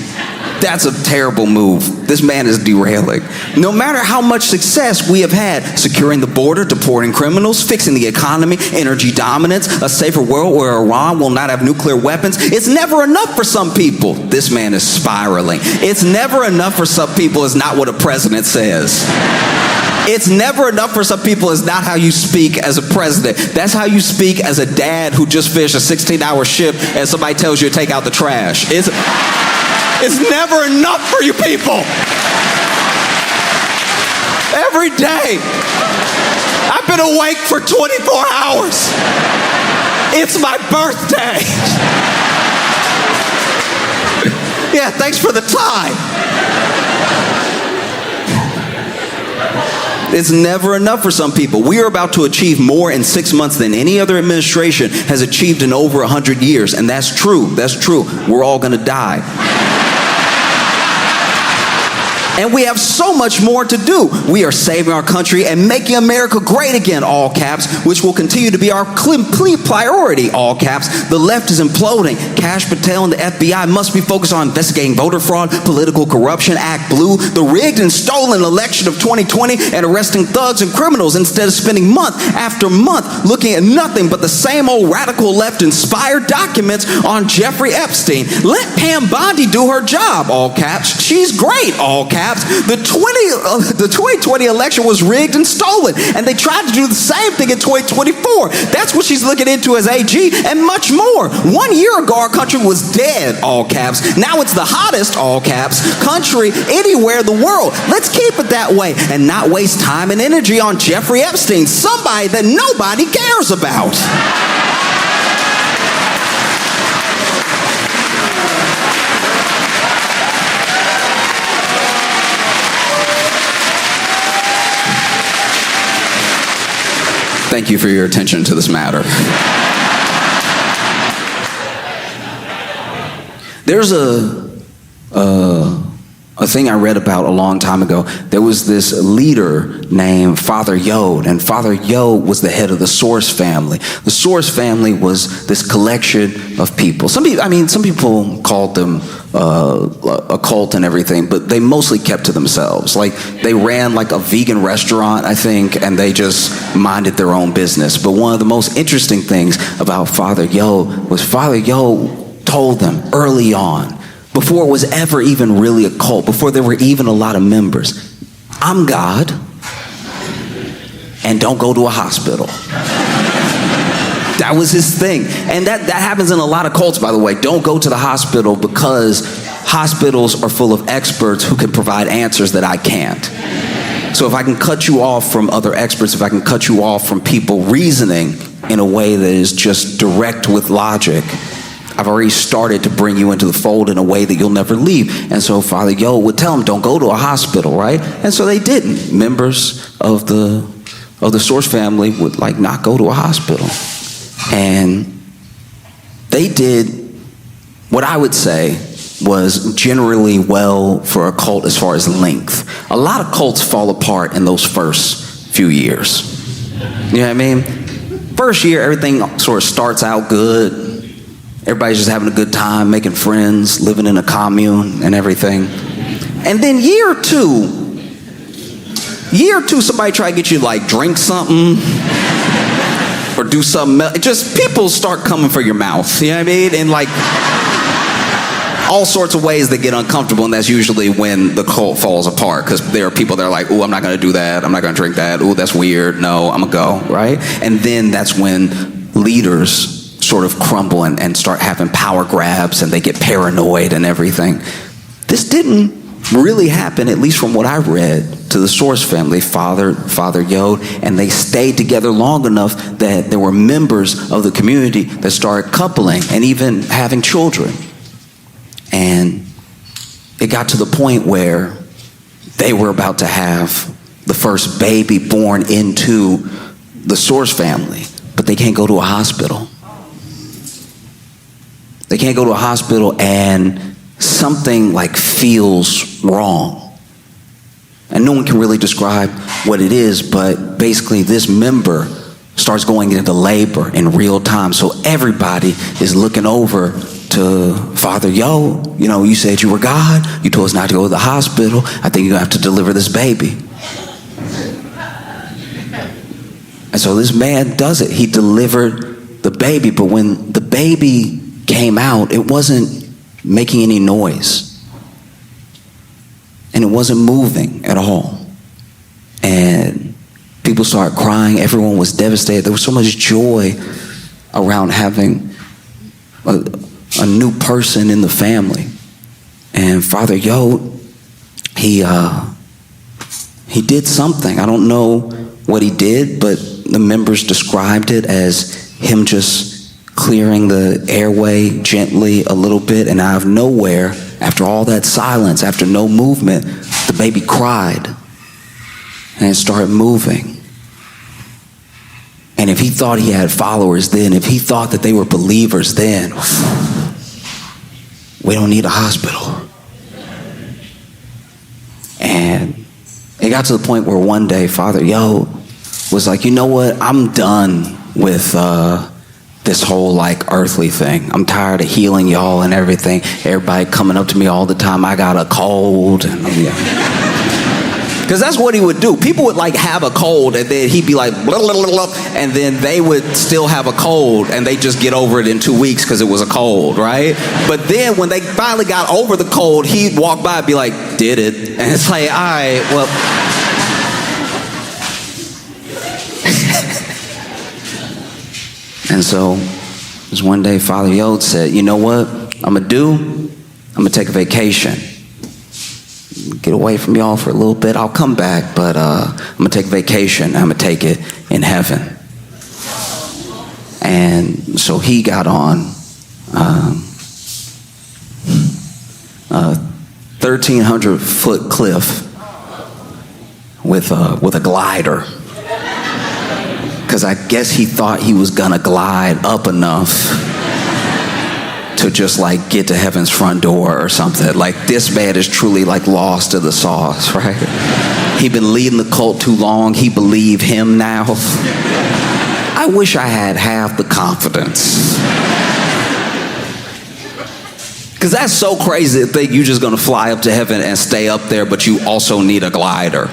Speaker 1: That's a terrible move. This man is derailing. No matter how much success we have had securing the border, deporting criminals, fixing the economy, energy dominance, a safer world where Iran will not have nuclear weapons, it's never enough for some people. This man is spiraling. It's never enough for some people is not what a president says. It's never enough for some people is not how you speak as a president. That's how you speak as a dad who just finished a 16-hour shift and somebody tells you to take out the trash. It's never enough for you people. Every day, I've been awake for 24 hours. It's my birthday. Yeah, thanks for the time. It's never enough for some people. We are about to achieve more in 6 months than any other administration has achieved in over 100 years. And that's true. That's true. We're all going to die. And we have so much more to do. We are saving our country and making America great again, all caps, which will continue to be our complete priority, all caps. The left is imploding. Kash Patel and the FBI must be focused on investigating voter fraud, political corruption, Act Blue, the rigged and stolen election of 2020, and arresting thugs and criminals instead of spending month after month looking at nothing but the same old radical left-inspired documents on Jeffrey Epstein. Let Pam Bondi do her job, all caps. She's great, all caps. The 2020 election was rigged and stolen, and they tried to do the same thing in 2024. That's what she's looking into as AG, and much more. 1 year ago, our country was dead, all caps. Now it's the hottest, all caps, country anywhere in the world. Let's keep it that way and not waste time and energy on Jeffrey Epstein, somebody that nobody cares about. Thank you for your attention to this matter. There's a thing I read about a long time ago. There was this leader named Father Yod, and Father Yod was the head of the Source family. The Source family was this collection of people. Some people called them a cult and everything, but they mostly kept to themselves. Like, they ran like a vegan restaurant, I think, and they just minded their own business. But one of the most interesting things about Father Yod was Father Yod told them early on, before it was ever even really a cult, before there were even a lot of members, I'm God, and don't go to a hospital. That was his thing. And that happens in a lot of cults, by the way. Don't go to the hospital because hospitals are full of experts who can provide answers that I can't. So if I can cut you off from other experts, if I can cut you off from people reasoning in a way that is just direct with logic, I've already started to bring you into the fold in a way that you'll never leave. And so Father Yod would tell them, don't go to a hospital, right? And so they didn't. Members of the Source family would not go to a hospital. And they did what I would say was generally well for a cult as far as length. A lot of cults fall apart in those first few years. You know what I mean? First year, everything sort of starts out good. Everybody's just having a good time, making friends, living in a commune and everything. And then year two, somebody try to get you to drink something or do something else. Just people start coming for your mouth, you know what I mean? And all sorts of ways that get uncomfortable, and that's usually when the cult falls apart, because there are people that are like, oh, I'm not going to do that, I'm not going to drink that, oh, that's weird, no, I'm going to go, right? And then that's when leaders sort of crumble and start having power grabs, and they get paranoid and everything. This didn't really happen, at least from what I read, to the Source family, Father Yod, and they stayed together long enough that there were members of the community that started coupling and even having children. And it got to the point where they were about to have the first baby born into the Source family, but they can't go to a hospital. They can't go to a hospital, and something feels wrong. And no one can really describe what it is, but basically this member starts going into labor in real time. So everybody is looking over to Father, you said you were God. You told us not to go to the hospital. I think you're going to have to deliver this baby. And so this man does it. He delivered the baby, but when the baby came out, it wasn't making any noise. And it wasn't moving at all. And people started crying. Everyone was devastated. There was so much joy around having a new person in the family. And Father Yod, he did something. I don't know what he did, but the members described it as him just clearing the airway gently a little bit, and out of nowhere, after all that silence, after no movement, the baby cried and it started moving. And if he thought he had followers then, if he thought that they were believers then, we don't need a hospital. And it got to the point where one day Father Yod was like, you know what, I'm done with this whole earthly thing. I'm tired of healing y'all and everything. Everybody coming up to me all the time, I got a cold. Because that's what he would do. People would have a cold, and then he'd be like, blah, blah, blah, blah, and then they would still have a cold, and they just get over it in 2 weeks because it was a cold, right? But then when they finally got over the cold, he'd walk by and be like, did it? And it's like, all right, well. And so, there's one day Father Yod said, you know what I'm going to do? I'm going to take a vacation. Get away from y'all for a little bit. I'll come back, but I'm going to take a vacation. I'm going to take it in heaven. And so he got on a 1,300-foot cliff with a glider. Because I guess he thought he was going to glide up enough to just get to heaven's front door or something. This man is truly lost to the sauce, right? He'd been leading the cult too long. He believed him now. I wish I had half the confidence. Because that's so crazy to think you're just going to fly up to heaven and stay up there, but you also need a glider.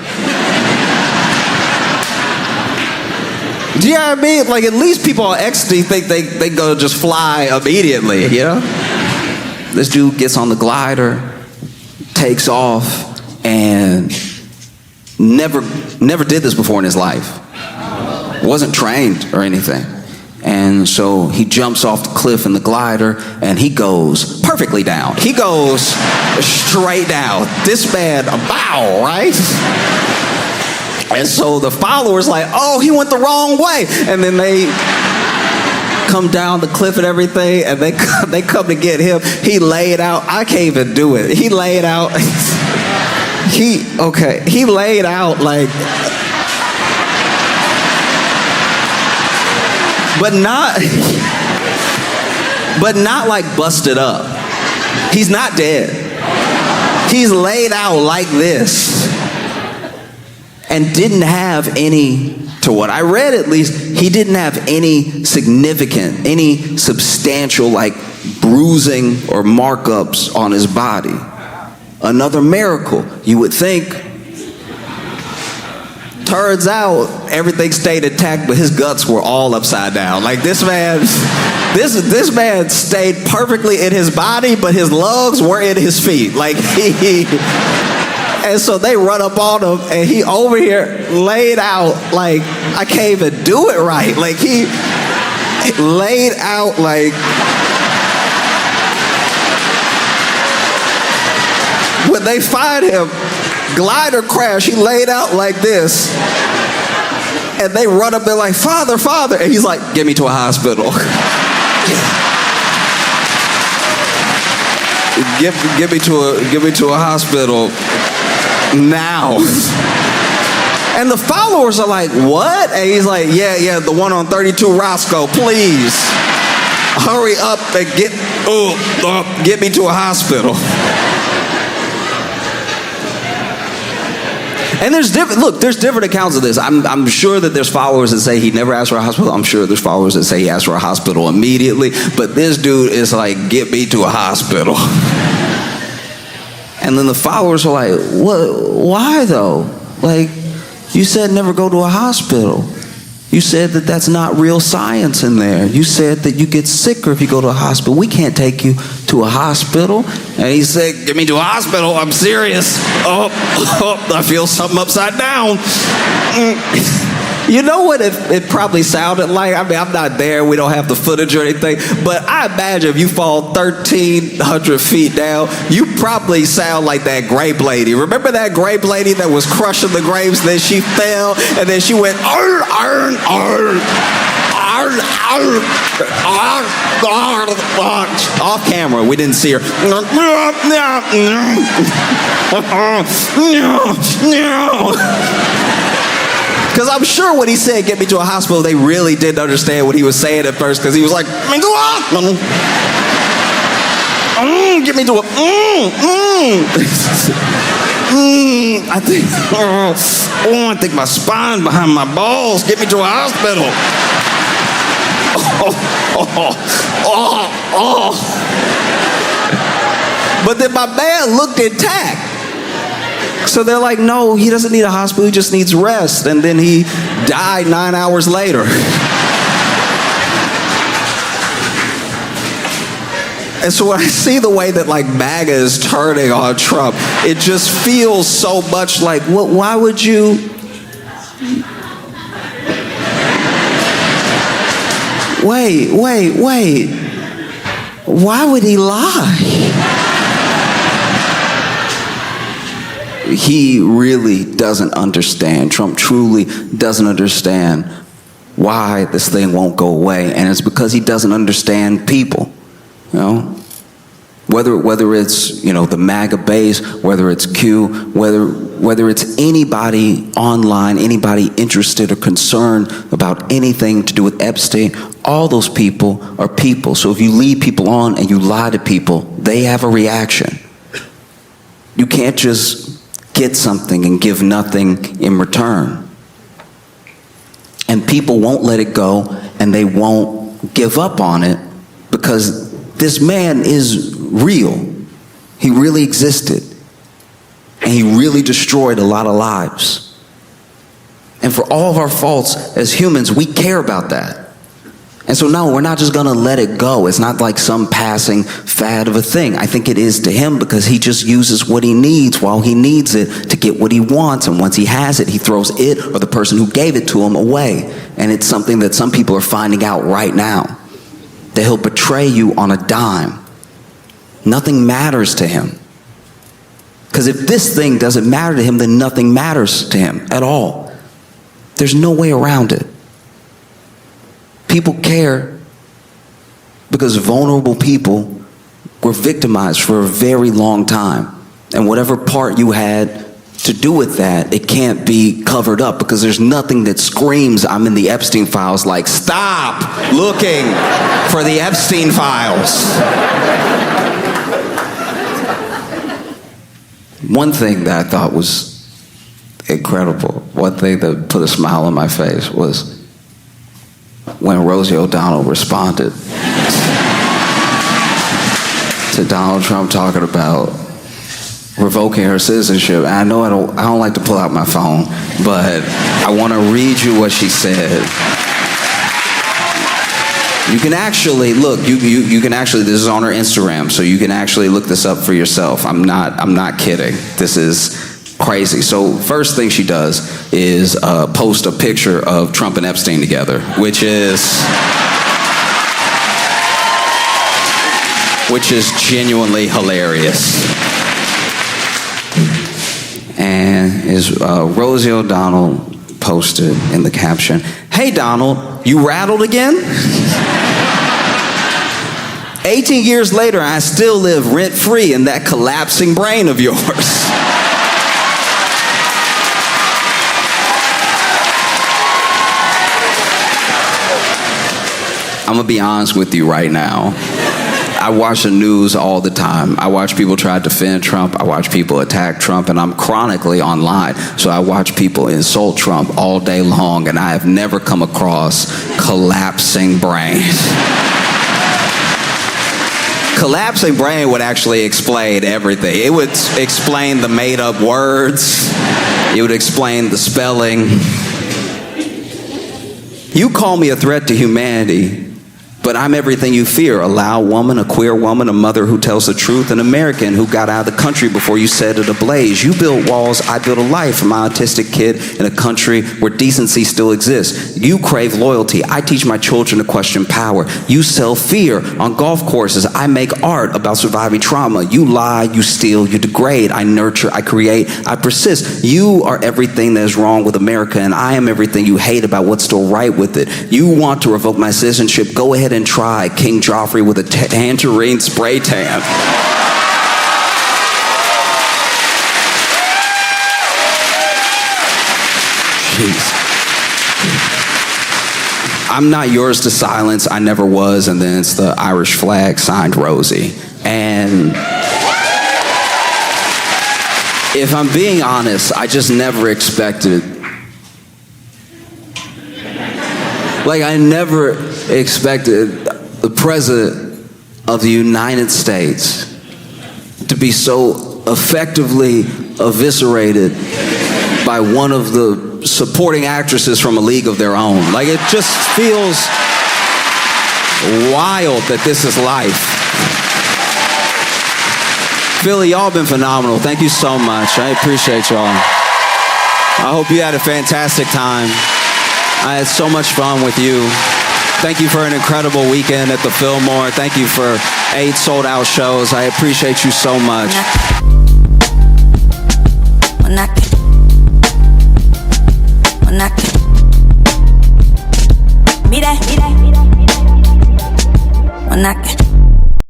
Speaker 1: Do you know what I mean? At least people on ecstasy think they go just fly immediately, you know? This dude gets on the glider, takes off, and never did this before in his life. Wasn't trained or anything. And so he jumps off the cliff in the glider, and he goes perfectly down. He goes straight down. This man, a bow, right? And so the followers oh, he went the wrong way. And then they come down the cliff and everything, and they come to get him. He laid out. I can't even do it. He laid out. He laid out but not busted up. He's not dead. He's laid out like this. And didn't have any, to what I read at least, he didn't have any significant, any substantial bruising or markups on his body. Another miracle, you would think. Turns out everything stayed intact, but his guts were all upside down. This man stayed perfectly in his body, but his lungs were in his feet. And so they run up on him, and he over here laid out I can't even do it right. He laid out when they find him, glider crash, he laid out like this. And they run up there Father, Father. And he's like, get me to a hospital. Get me to a hospital. Now. And the followers are like, what? And he's like, yeah, the one on 32 Roscoe, please hurry up and get me to a hospital. And there's different accounts of this. I'm sure that there's followers that say he never asked for a hospital. I'm sure there's followers that say he asked for a hospital immediately. But this dude is like, get me to a hospital. And then the followers are like, what? Why though? Like, you said never go to a hospital. You said that that's not real science in there. You said that you get sicker if you go to a hospital. We can't take you to a hospital. And he said, get me to a hospital. I'm serious. Oh, I feel something upside down. You know what it probably sounded like? I mean, I'm not there. We don't have the footage or anything. But I imagine if you fall 1,300 feet down, you probably sound like that grape lady. Remember that grape lady that was crushing the grapes? Then she fell, and then she went, arr, arr, arr. Off camera, we didn't see her. Because I'm sure when he said, get me to a hospital, they really didn't understand what he was saying at first, because he was like, get me to a, I think my spine behind my balls, get me to a hospital. But then my man looked intact. So they're like, no, he doesn't need a hospital, he just needs rest. And then he died 9 hours later. And so when I see the way that like MAGA is turning on Trump, it just feels so much like, why would you? Wait. Why would he lie? He really doesn't understand. Trump truly doesn't understand why this thing won't go away. And it's because he doesn't understand people. You know? Whether it's, you know, the MAGA base, whether it's Q, whether it's anybody online, anybody interested or concerned about anything to do with Epstein, all those people are people. So if you lead people on and you lie to people, they have a reaction. You can't just get something and give nothing in return. And people won't let it go, and they won't give up on it, because this man is real. He really existed. And he really destroyed a lot of lives. And for all of our faults as humans, we care about that. And so no, we're not just gonna let it go. It's not like some passing fad of a thing. I think it is to him, because he just uses what he needs while he needs it to get what he wants. And once he has it, he throws it or the person who gave it to him away. And it's something that some people are finding out right now, that he'll betray you on a dime. Nothing matters to him. Because if this thing doesn't matter to him, then nothing matters to him at all. There's no way around it. People care because vulnerable people were victimized for a very long time. And whatever part you had to do with that, it can't be covered up, because there's nothing that screams, I'm in the Epstein files, like, stop looking for the Epstein files. One thing that I thought was incredible, one thing that put a smile on my face, was when Rosie O'Donnell responded to Donald Trump talking about revoking her citizenship. And I know I don't like to pull out my phone, but I want to read you what she said. You can actually look. You can actually. This is on her Instagram, so you can actually look this up for yourself. I'm not kidding. This is crazy. So first thing she does is post a picture of Trump and Epstein together, which is genuinely hilarious. And is Rosie O'Donnell posted in the caption, "Hey Donald, you rattled again? 18 years later, I still live rent-free in that collapsing brain of yours." I'm gonna be honest with you right now. I watch the news all the time. I watch people try to defend Trump. I watch people attack Trump, and I'm chronically online. So I watch people insult Trump all day long, and I have never come across collapsing brains. Collapsing brain would actually explain everything. It would explain the made-up words. It would explain the spelling. You call me a threat to humanity, but I'm everything you fear. A loud woman, a queer woman, a mother who tells the truth, an American who got out of the country before you set it ablaze. You built walls, I built a life. I'm an autistic kid in a country where decency still exists. You crave loyalty. I teach my children to question power. You sell fear on golf courses. I make art about surviving trauma. You lie, you steal, you degrade. I nurture, I create, I persist. You are everything that is wrong with America, and I am everything you hate about what's still right with it. You want to revoke my citizenship. Go ahead and try King Joffrey with a tangerine spray tan. Jeez. I'm not yours to silence, I never was, and then it's the Irish flag signed Rosie. And if I'm being honest, I just never expected. Like, I never expected the President of the United States to be so effectively eviscerated by one of the supporting actresses from A League of Their Own. Like, it just feels wild that this is life. Philly, y'all been phenomenal. Thank you so much. I appreciate y'all. I hope you had a fantastic time. I had so much fun with you. Thank you for an incredible weekend at the Fillmore. Thank you for 8 sold-out shows. I appreciate you so much.
Speaker 3: Mira.